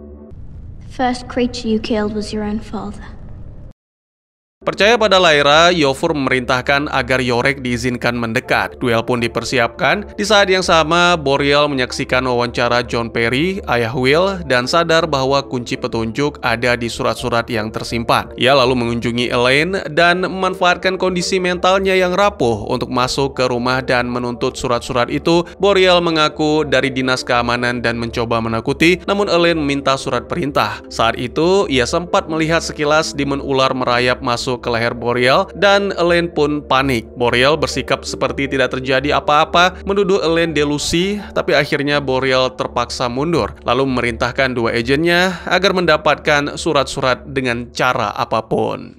First creature you killed was your own father. Percaya pada Lyra, Iofur memerintahkan agar Iorek diizinkan mendekat. Duel pun dipersiapkan. Di saat yang sama, Boreal menyaksikan wawancara John Perry, ayah Will, dan sadar bahwa kunci petunjuk ada di surat-surat yang tersimpan. Ia lalu mengunjungi Elaine dan memanfaatkan kondisi mentalnya yang rapuh untuk masuk ke rumah dan menuntut surat-surat itu. Boreal mengaku dari dinas keamanan dan mencoba menakuti, namun Elaine meminta surat perintah. Saat itu, ia sempat melihat sekilas demon ular merayap masuk ke leher Boreal dan Elaine pun panik. Boreal bersikap seperti tidak terjadi apa-apa, menuduh Elaine delusi, tapi akhirnya Boreal terpaksa mundur, lalu memerintahkan dua agennya agar mendapatkan surat-surat dengan cara apapun.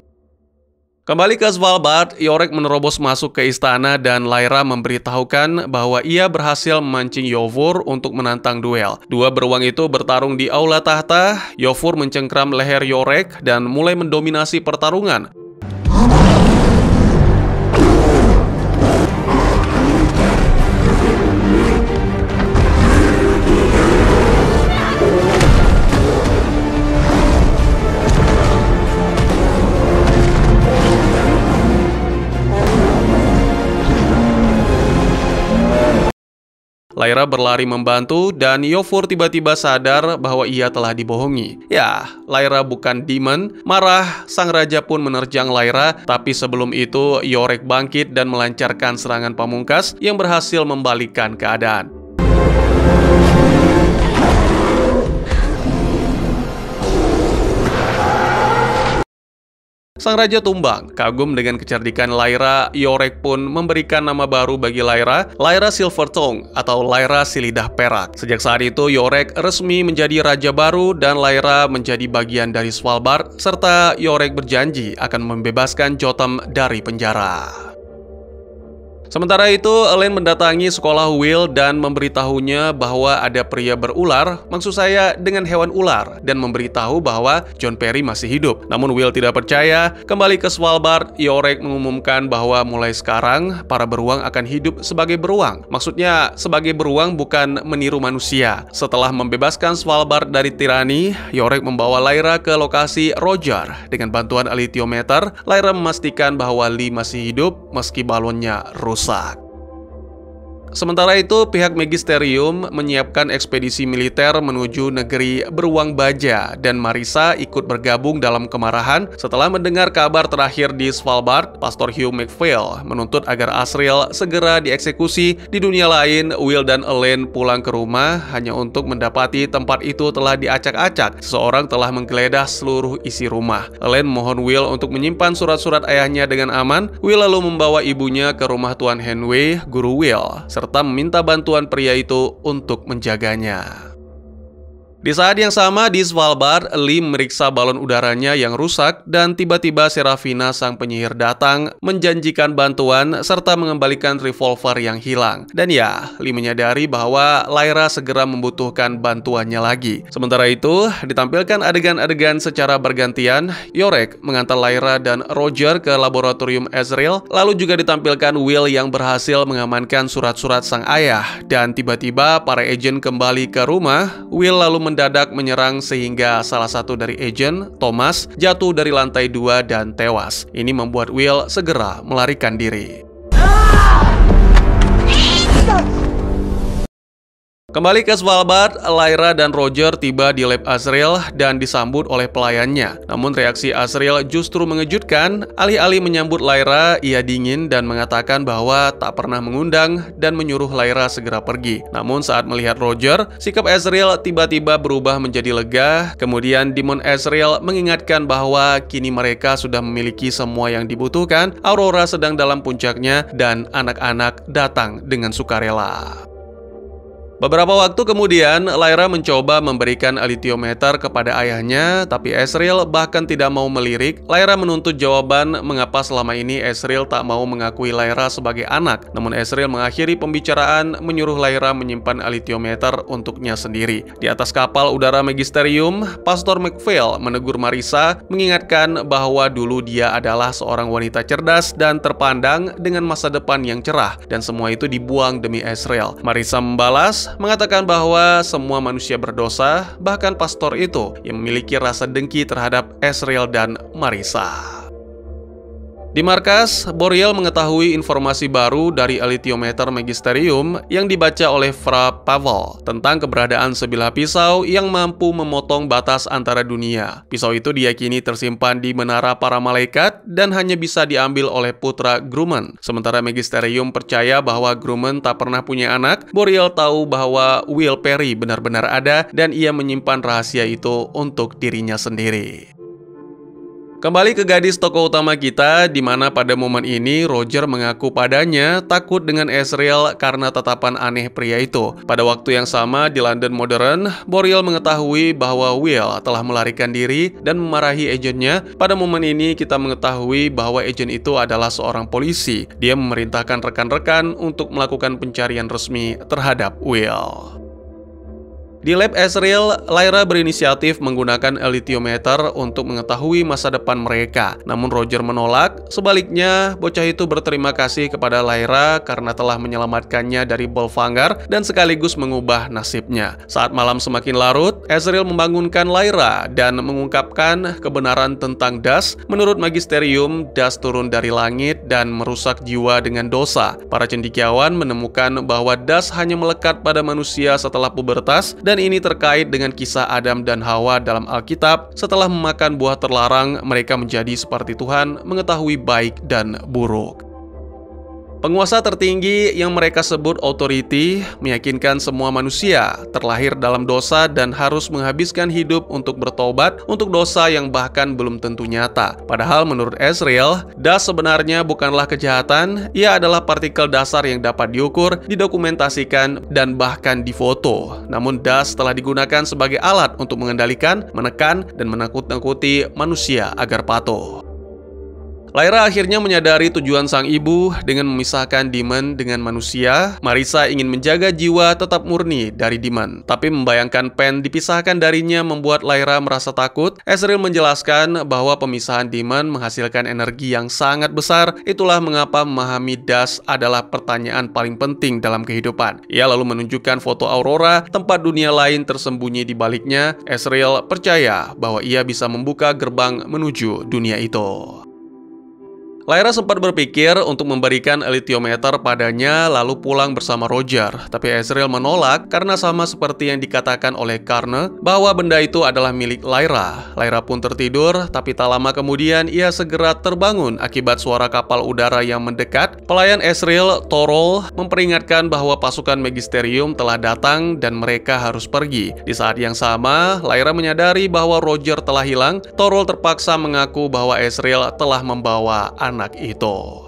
Kembali ke Svalbard, Iorek menerobos masuk ke istana dan Lyra memberitahukan bahwa ia berhasil memancing Iofur untuk menantang duel. Dua beruang itu bertarung di aula tahta. Iofur mencengkram leher Iorek dan mulai mendominasi pertarungan. Lyra berlari membantu dan Iofur tiba-tiba sadar bahwa ia telah dibohongi. Ya, Lyra bukan demon. Marah, sang raja pun menerjang Lyra, tapi sebelum itu Iorek bangkit dan melancarkan serangan pamungkas yang berhasil membalikkan keadaan. Sang raja tumbang. Kagum dengan kecerdikan Lyra, Iorek pun memberikan nama baru bagi Lyra, Lyra Silvertongue atau Lyra si lidah perak. Sejak saat itu, Iorek resmi menjadi raja baru dan Lyra menjadi bagian dari Svalbard, serta Iorek berjanji akan membebaskan Jotam dari penjara. Sementara itu, Elaine mendatangi sekolah Will dan memberitahunya bahwa ada pria berular, maksud saya dengan hewan ular, dan memberitahu bahwa John Perry masih hidup. Namun Will tidak percaya. Kembali ke Svalbard, Iorek mengumumkan bahwa mulai sekarang para beruang akan hidup sebagai beruang. Maksudnya sebagai beruang, bukan meniru manusia. Setelah membebaskan Svalbard dari tirani, Iorek membawa Lyra ke lokasi Roger. Dengan bantuan alitiometer, Lyra memastikan bahwa Lee masih hidup meski balonnya rusak. Sementara itu, pihak Magisterium menyiapkan ekspedisi militer menuju negeri beruang baja dan Marissa ikut bergabung dalam kemarahan setelah mendengar kabar terakhir di Svalbard. Pastor Hugh McPhail menuntut agar Asriel segera dieksekusi. Di dunia lain, Will dan Elaine pulang ke rumah hanya untuk mendapati tempat itu telah diacak-acak. Seseorang telah menggeledah seluruh isi rumah. Elaine mohon Will untuk menyimpan surat-surat ayahnya dengan aman. Will lalu membawa ibunya ke rumah Tuan Henway, guru Will, serta meminta bantuan pria itu untuk menjaganya. Di saat yang sama di Svalbard, Lee memeriksa balon udaranya yang rusak dan tiba-tiba Serafina sang penyihir datang menjanjikan bantuan serta mengembalikan revolver yang hilang. Dan ya, Lee menyadari bahwa Lyra segera membutuhkan bantuannya lagi. Sementara itu, ditampilkan adegan-adegan secara bergantian. Iorek mengantar Lyra dan Roger ke laboratorium Asriel, lalu juga ditampilkan Will yang berhasil mengamankan surat-surat sang ayah. Dan tiba-tiba para agen kembali ke rumah. Will lalu mendadak menyerang sehingga salah satu dari agen, Thomas, jatuh dari lantai 2 dan tewas. Ini membuat Will segera melarikan diri. Kembali ke Svalbard, Lyra dan Roger tiba di lab Asriel dan disambut oleh pelayannya. Namun reaksi Asriel justru mengejutkan. Alih-alih menyambut Lyra, ia dingin dan mengatakan bahwa tak pernah mengundang dan menyuruh Lyra segera pergi. Namun saat melihat Roger, sikap Asriel tiba-tiba berubah menjadi lega. Kemudian Demon Asriel mengingatkan bahwa kini mereka sudah memiliki semua yang dibutuhkan. Aurora sedang dalam puncaknya dan anak-anak datang dengan sukarela. Beberapa waktu kemudian, Lyra mencoba memberikan alitiometer kepada ayahnya, tapi Asriel bahkan tidak mau melirik. Lyra menuntut jawaban mengapa selama ini Asriel tak mau mengakui Lyra sebagai anak. Namun Asriel mengakhiri pembicaraan menyuruh Lyra menyimpan alitiometer untuknya sendiri. Di atas kapal udara Magisterium, Pastor McPhail menegur Marissa, mengingatkan bahwa dulu dia adalah seorang wanita cerdas dan terpandang dengan masa depan yang cerah, dan semua itu dibuang demi Asriel. Marissa membalas, mengatakan bahwa semua manusia berdosa, bahkan pastor itu yang memiliki rasa dengki terhadap Asriel dan Marissa. Di markas, Boreal mengetahui informasi baru dari alitiometer Magisterium yang dibaca oleh Fra Pavel tentang keberadaan sebilah pisau yang mampu memotong batas antara dunia. Pisau itu diyakini tersimpan di menara para malaikat dan hanya bisa diambil oleh putra Grumman. Sementara Magisterium percaya bahwa Grumman tak pernah punya anak, Boreal tahu bahwa Will Perry benar-benar ada dan ia menyimpan rahasia itu untuk dirinya sendiri. Kembali ke gadis tokoh utama kita, di mana pada momen ini Roger mengaku padanya takut dengan Asriel karena tatapan aneh pria itu. Pada waktu yang sama di London modern, Boreal mengetahui bahwa Will telah melarikan diri dan memarahi agennya. Pada momen ini kita mengetahui bahwa agen itu adalah seorang polisi. Dia memerintahkan rekan-rekan untuk melakukan pencarian resmi terhadap Will. Di lab Asriel, Lyra berinisiatif menggunakan alitiometer untuk mengetahui masa depan mereka. Namun Roger menolak. Sebaliknya, bocah itu berterima kasih kepada Lyra karena telah menyelamatkannya dari Bolvangar dan sekaligus mengubah nasibnya. Saat malam semakin larut, Asriel membangunkan Lyra dan mengungkapkan kebenaran tentang Das. Menurut Magisterium, Das turun dari langit dan merusak jiwa dengan dosa. Para cendekiawan menemukan bahwa Das hanya melekat pada manusia setelah pubertas, dan ini terkait dengan kisah Adam dan Hawa dalam Alkitab. Setelah memakan buah terlarang, mereka menjadi seperti Tuhan, mengetahui baik dan buruk. Penguasa tertinggi yang mereka sebut authority meyakinkan semua manusia terlahir dalam dosa dan harus menghabiskan hidup untuk bertobat untuk dosa yang bahkan belum tentu nyata. Padahal menurut Asriel, Das sebenarnya bukanlah kejahatan, ia adalah partikel dasar yang dapat diukur, didokumentasikan, dan bahkan difoto. Namun Das telah digunakan sebagai alat untuk mengendalikan, menekan, dan menakut-nakuti manusia agar patuh. Lyra akhirnya menyadari tujuan sang ibu dengan memisahkan Demon dengan manusia. Marissa ingin menjaga jiwa tetap murni dari Demon, tapi membayangkan Pen dipisahkan darinya membuat Lyra merasa takut. Ezreal menjelaskan bahwa pemisahan Demon menghasilkan energi yang sangat besar. Itulah mengapa memahami Dusk adalah pertanyaan paling penting dalam kehidupan. Ia lalu menunjukkan foto Aurora, tempat dunia lain tersembunyi di baliknya. Ezreal percaya bahwa ia bisa membuka gerbang menuju dunia itu. Lyra sempat berpikir untuk memberikan elitiometer padanya lalu pulang bersama Roger, tapi Ezreal menolak karena sama seperti yang dikatakan oleh Karne bahwa benda itu adalah milik Lyra. Lyra pun tertidur, tapi tak lama kemudian ia segera terbangun akibat suara kapal udara yang mendekat. Pelayan Ezreal, Torol, memperingatkan bahwa pasukan Magisterium telah datang dan mereka harus pergi. Di saat yang sama, Lyra menyadari bahwa Roger telah hilang. Torol terpaksa mengaku bahwa Ezreal telah membawa anak itu.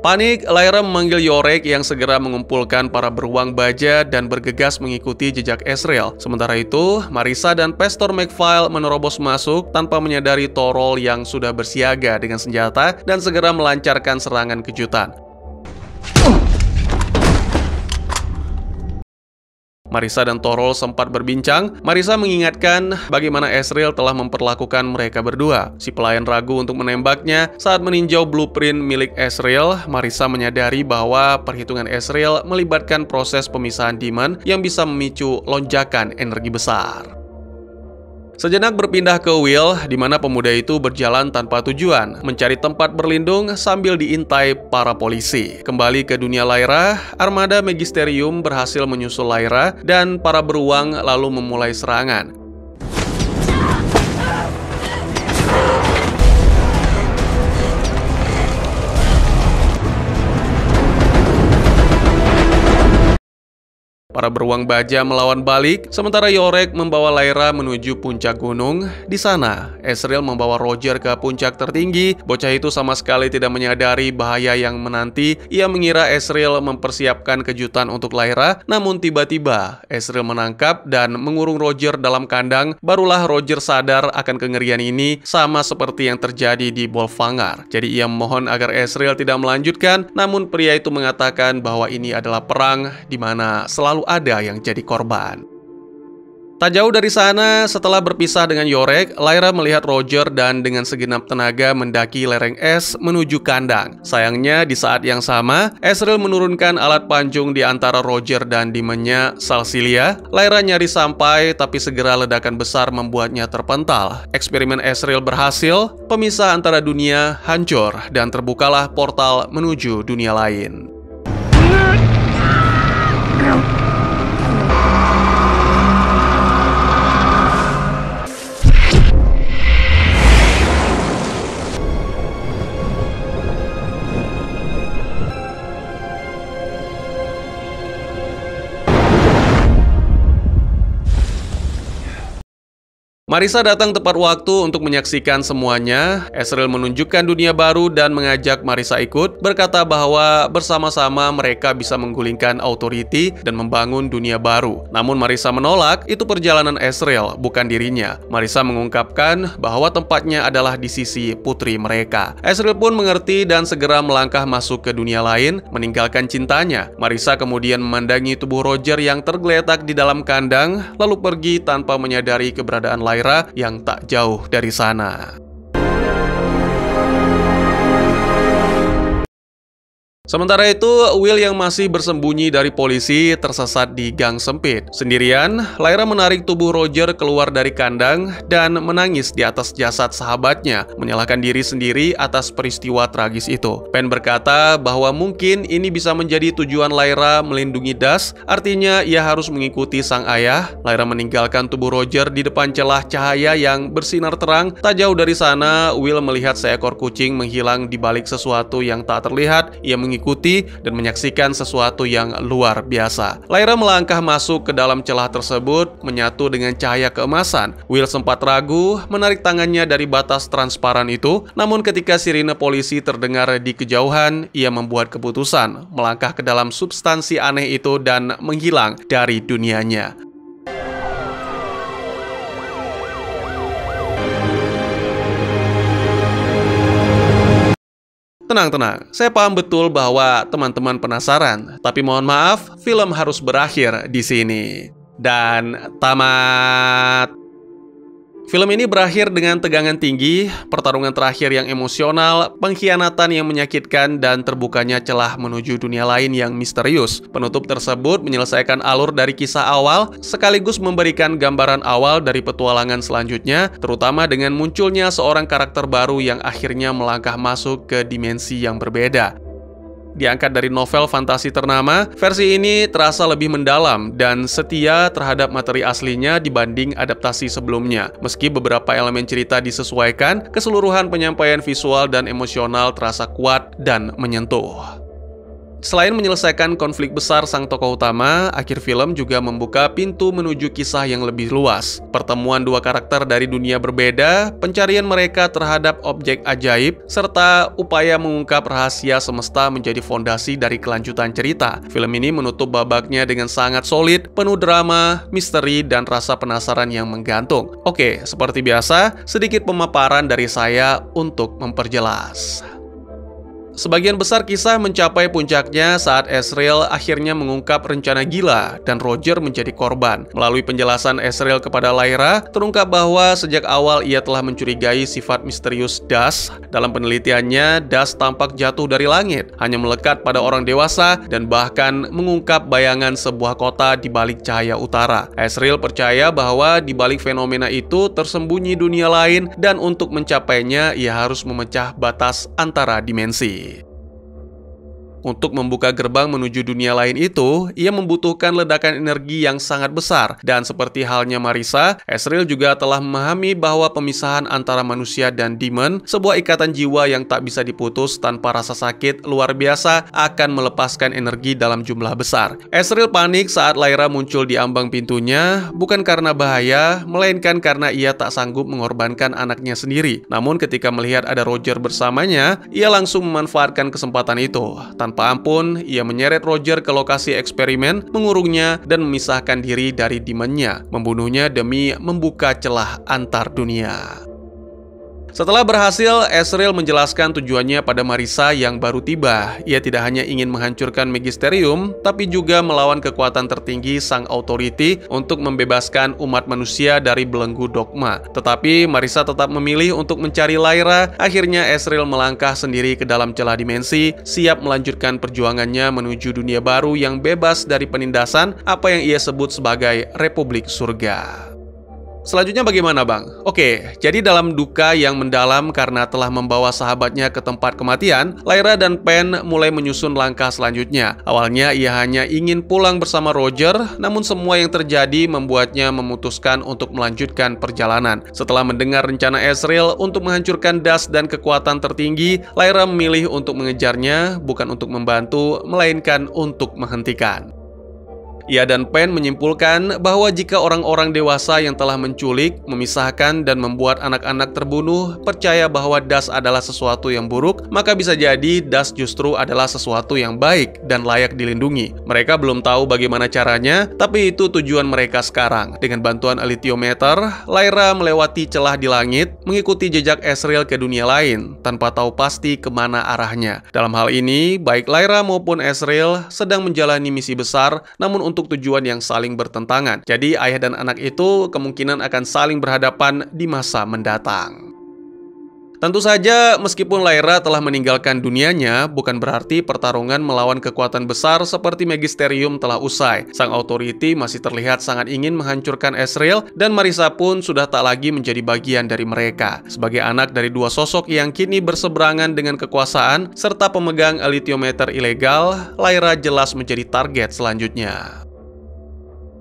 Panik, Lyra memanggil Yorick yang segera mengumpulkan para beruang baja dan bergegas mengikuti jejak Ezreal. Sementara itu, Marissa dan Pastor McFile menerobos masuk tanpa menyadari Torol yang sudah bersiaga dengan senjata dan segera melancarkan serangan kejutan. Marissa dan Torol sempat berbincang. Marissa mengingatkan bagaimana Ezreal telah memperlakukan mereka berdua. Si pelayan ragu untuk menembaknya. Saat meninjau blueprint milik Ezreal, Marissa menyadari bahwa perhitungan Ezreal melibatkan proses pemisahan Demon yang bisa memicu lonjakan energi besar. Sejenak berpindah ke Will, di mana pemuda itu berjalan tanpa tujuan, mencari tempat berlindung sambil diintai para polisi. Kembali ke dunia Lyra, armada Magisterium berhasil menyusul Lyra dan para beruang lalu memulai serangan. Para beruang baja melawan balik, sementara Yorick membawa Lyra menuju puncak gunung. Di sana, Ezreal membawa Roger ke puncak tertinggi. Bocah itu sama sekali tidak menyadari bahaya yang menanti. Ia mengira Ezreal mempersiapkan kejutan untuk Lyra, namun tiba-tiba Ezreal menangkap dan mengurung Roger dalam kandang. Barulah Roger sadar akan kengerian ini, sama seperti yang terjadi di Bolvangar. Jadi ia memohon agar Ezreal tidak melanjutkan, namun pria itu mengatakan bahwa ini adalah perang di mana selalu ada yang jadi korban. Tak jauh dari sana, setelah berpisah dengan Yorick, Lyra melihat Roger dan dengan segenap tenaga mendaki lereng es menuju kandang. Sayangnya, di saat yang sama, Ezreal menurunkan alat panjung di antara Roger dan Demonnya, Salsilia. Lyra nyaris sampai, tapi segera ledakan besar membuatnya terpental. Eksperimen Ezreal berhasil, pemisah antara dunia hancur, dan terbukalah portal menuju dunia lain. Marissa datang tepat waktu untuk menyaksikan semuanya. Ezreal menunjukkan dunia baru dan mengajak Marissa ikut, berkata bahwa bersama-sama mereka bisa menggulingkan Authority dan membangun dunia baru. Namun Marissa menolak, itu perjalanan Ezreal, bukan dirinya. Marissa mengungkapkan bahwa tempatnya adalah di sisi putri mereka. Ezreal pun mengerti dan segera melangkah masuk ke dunia lain, meninggalkan cintanya. Marissa kemudian memandangi tubuh Roger yang tergeletak di dalam kandang, lalu pergi tanpa menyadari keberadaan Lyra yang tak jauh dari sana. Sementara itu, Will yang masih bersembunyi dari polisi tersesat di gang sempit. Sendirian, Lyra menarik tubuh Roger keluar dari kandang dan menangis di atas jasad sahabatnya, menyalahkan diri sendiri atas peristiwa tragis itu. Pen berkata bahwa mungkin ini bisa menjadi tujuan Lyra melindungi Dusk, artinya ia harus mengikuti sang ayah. Lyra meninggalkan tubuh Roger di depan celah cahaya yang bersinar terang. Tak jauh dari sana, Will melihat seekor kucing menghilang di balik sesuatu yang tak terlihat. Ia mengikuti dan menyaksikan sesuatu yang luar biasa. Lyra melangkah masuk ke dalam celah tersebut, menyatu dengan cahaya keemasan. Will sempat ragu menarik tangannya dari batas transparan itu, namun ketika sirine polisi terdengar di kejauhan, ia membuat keputusan melangkah ke dalam substansi aneh itu dan menghilang dari dunianya. Tenang, saya paham betul bahwa teman-teman penasaran, tapi mohon maaf, film harus berakhir di sini. Dan tamat. Film ini berakhir dengan tegangan tinggi, pertarungan terakhir yang emosional, pengkhianatan yang menyakitkan, dan terbukanya celah menuju dunia lain yang misterius. Penutup tersebut menyelesaikan alur dari kisah awal, sekaligus memberikan gambaran awal dari petualangan selanjutnya, terutama dengan munculnya seorang karakter baru yang akhirnya melangkah masuk ke dimensi yang berbeda. Diangkat dari novel fantasi ternama, versi ini terasa lebih mendalam dan setia terhadap materi aslinya dibanding adaptasi sebelumnya. Meski beberapa elemen cerita disesuaikan, keseluruhan penyampaian visual dan emosional terasa kuat dan menyentuh. Selain menyelesaikan konflik besar sang tokoh utama, akhir film juga membuka pintu menuju kisah yang lebih luas. Pertemuan dua karakter dari dunia berbeda, pencarian mereka terhadap objek ajaib, serta upaya mengungkap rahasia semesta menjadi fondasi dari kelanjutan cerita. Film ini menutup babaknya dengan sangat solid, penuh drama, misteri, dan rasa penasaran yang menggantung. Oke, seperti biasa, sedikit pemaparan dari saya untuk memperjelas. Sebagian besar kisah mencapai puncaknya saat Ezreal akhirnya mengungkap rencana gila dan Roger menjadi korban. Melalui penjelasan Ezreal kepada Lyra, terungkap bahwa sejak awal ia telah mencurigai sifat misterius Das. Dalam penelitiannya, Das tampak jatuh dari langit, hanya melekat pada orang dewasa dan bahkan mengungkap bayangan sebuah kota di balik cahaya utara. Ezreal percaya bahwa di balik fenomena itu tersembunyi dunia lain dan untuk mencapainya ia harus memecah batas antara dimensi. Untuk membuka gerbang menuju dunia lain itu, ia membutuhkan ledakan energi yang sangat besar. Dan seperti halnya Marisa, Ezreal juga telah memahami bahwa pemisahan antara manusia dan demon, sebuah ikatan jiwa yang tak bisa diputus tanpa rasa sakit luar biasa, akan melepaskan energi dalam jumlah besar. Ezreal panik saat Lyra muncul di ambang pintunya, bukan karena bahaya, melainkan karena ia tak sanggup mengorbankan anaknya sendiri. Namun ketika melihat ada Roger bersamanya, ia langsung memanfaatkan kesempatan itu. Tanpa ampun, ia menyeret Roger ke lokasi eksperimen, mengurungnya, dan memisahkan diri dari demonnya, membunuhnya demi membuka celah antar dunia. Setelah berhasil, Ezreal menjelaskan tujuannya pada Marisa yang baru tiba. Ia tidak hanya ingin menghancurkan Magisterium, tapi juga melawan kekuatan tertinggi Sang Authority untuk membebaskan umat manusia dari belenggu dogma. Tetapi Marisa tetap memilih untuk mencari Lyra. Akhirnya Ezreal melangkah sendiri ke dalam celah dimensi, siap melanjutkan perjuangannya menuju dunia baru yang bebas dari penindasan, apa yang ia sebut sebagai Republik Surga. Selanjutnya bagaimana, Bang? Oke, jadi dalam duka yang mendalam karena telah membawa sahabatnya ke tempat kematian, Lyra dan Pen mulai menyusun langkah selanjutnya. Awalnya ia hanya ingin pulang bersama Roger, namun semua yang terjadi membuatnya memutuskan untuk melanjutkan perjalanan. Setelah mendengar rencana Ezreal untuk menghancurkan Das dan kekuatan tertinggi, Lyra memilih untuk mengejarnya, bukan untuk membantu, melainkan untuk menghentikan. Ia dan Pen menyimpulkan bahwa jika orang-orang dewasa yang telah menculik, memisahkan, dan membuat anak-anak terbunuh percaya bahwa Das adalah sesuatu yang buruk, maka bisa jadi Das justru adalah sesuatu yang baik dan layak dilindungi. Mereka belum tahu bagaimana caranya, tapi itu tujuan mereka sekarang. Dengan bantuan Alethiometer, Lyra melewati celah di langit, mengikuti jejak Ezreal ke dunia lain, tanpa tahu pasti kemana arahnya. Dalam hal ini, baik Lyra maupun Ezreal sedang menjalani misi besar, namun untuk tujuan yang saling bertentangan. Jadi ayah dan anak itu kemungkinan akan saling berhadapan di masa mendatang. Tentu saja, meskipun Lyra telah meninggalkan dunianya, bukan berarti pertarungan melawan kekuatan besar seperti Magisterium telah usai. Sang Authority masih terlihat sangat ingin menghancurkan Ezreal, dan Marisa pun sudah tak lagi menjadi bagian dari mereka. Sebagai anak dari dua sosok yang kini berseberangan dengan kekuasaan, serta pemegang Alethiometer ilegal, Lyra jelas menjadi target selanjutnya.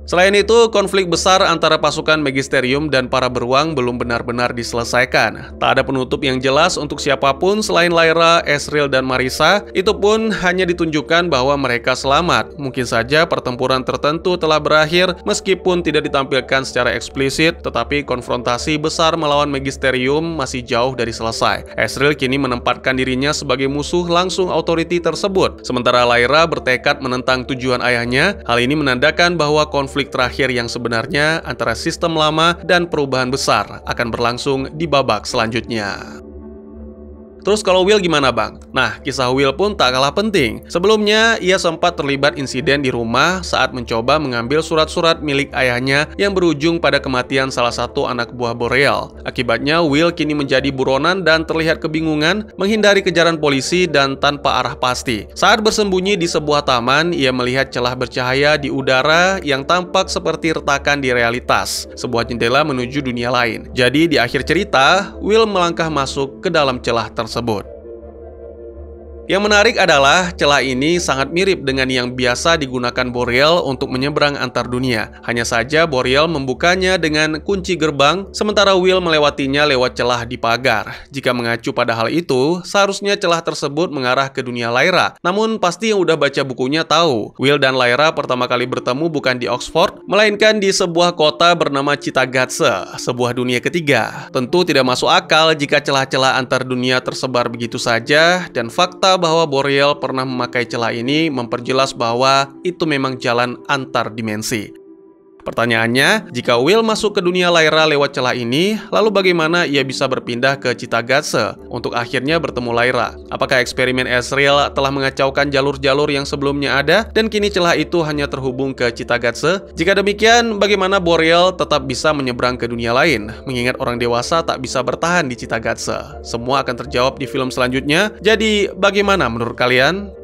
Selain itu, konflik besar antara pasukan Magisterium dan para beruang belum benar-benar diselesaikan. Tak ada penutup yang jelas untuk siapapun selain Lyra, Ezreal, dan Marisa. Itu pun hanya ditunjukkan bahwa mereka selamat. Mungkin saja pertempuran tertentu telah berakhir meskipun tidak ditampilkan secara eksplisit, tetapi konfrontasi besar melawan Magisterium masih jauh dari selesai. Ezreal kini menempatkan dirinya sebagai musuh langsung Authority tersebut. Sementara Lyra bertekad menentang tujuan ayahnya. Hal ini menandakan bahwa konflik terakhir yang sebenarnya antara sistem lama dan perubahan besar akan berlangsung di babak selanjutnya. Terus kalau Will gimana bang? Nah, kisah Will pun tak kalah penting. Sebelumnya, ia sempat terlibat insiden di rumah saat mencoba mengambil surat-surat milik ayahnya yang berujung pada kematian salah satu anak buah Boreal. Akibatnya, Will kini menjadi buronan dan terlihat kebingungan, menghindari kejaran polisi dan tanpa arah pasti. Saat bersembunyi di sebuah taman, ia melihat celah bercahaya di udara yang tampak seperti retakan di realitas, sebuah jendela menuju dunia lain. Jadi di akhir cerita, Will melangkah masuk ke dalam celah tersebut. Yang menarik adalah celah ini sangat mirip dengan yang biasa digunakan Boreal untuk menyeberang antar dunia. Hanya saja Boreal membukanya dengan kunci gerbang, sementara Will melewatinya lewat celah di pagar. Jika mengacu pada hal itu, seharusnya celah tersebut mengarah ke dunia Lyra. Namun pasti yang udah baca bukunya tahu, Will dan Lyra pertama kali bertemu bukan di Oxford, melainkan di sebuah kota bernama Cittàgazze, sebuah dunia ketiga. Tentu tidak masuk akal jika celah-celah antar dunia tersebar begitu saja, dan fakta bahwa Boreal pernah memakai celah ini memperjelas bahwa itu memang jalan antar dimensi. Pertanyaannya, jika Will masuk ke dunia Lyra lewat celah ini, lalu bagaimana ia bisa berpindah ke Cittàgazze untuk akhirnya bertemu Lyra? Apakah eksperimen Ezreal telah mengacaukan jalur-jalur yang sebelumnya ada dan kini celah itu hanya terhubung ke Cittàgazze? Jika demikian, bagaimana Boreal tetap bisa menyeberang ke dunia lain, mengingat orang dewasa tak bisa bertahan di Cittàgazze? Semua akan terjawab di film selanjutnya. Jadi, bagaimana menurut kalian?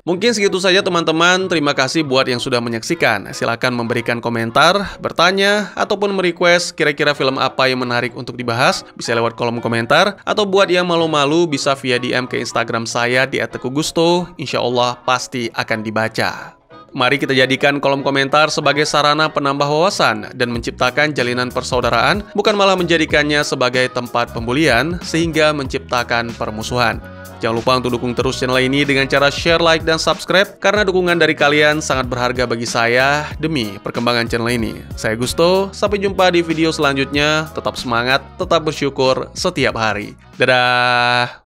Mungkin segitu saja teman-teman, terima kasih buat yang sudah menyaksikan. Silahkan memberikan komentar, bertanya, ataupun merequest kira-kira film apa yang menarik untuk dibahas. Bisa lewat kolom komentar, atau buat yang malu-malu bisa via DM ke Instagram saya di @teguhgusto. Insya Allah pasti akan dibaca. Mari kita jadikan kolom komentar sebagai sarana penambah wawasan dan menciptakan jalinan persaudaraan, bukan malah menjadikannya sebagai tempat pembulian sehingga menciptakan permusuhan. Jangan lupa untuk dukung terus channel ini dengan cara share, like, dan subscribe, karena dukungan dari kalian sangat berharga bagi saya demi perkembangan channel ini. Saya Gusto, sampai jumpa di video selanjutnya. Tetap semangat, tetap bersyukur setiap hari. Dadah!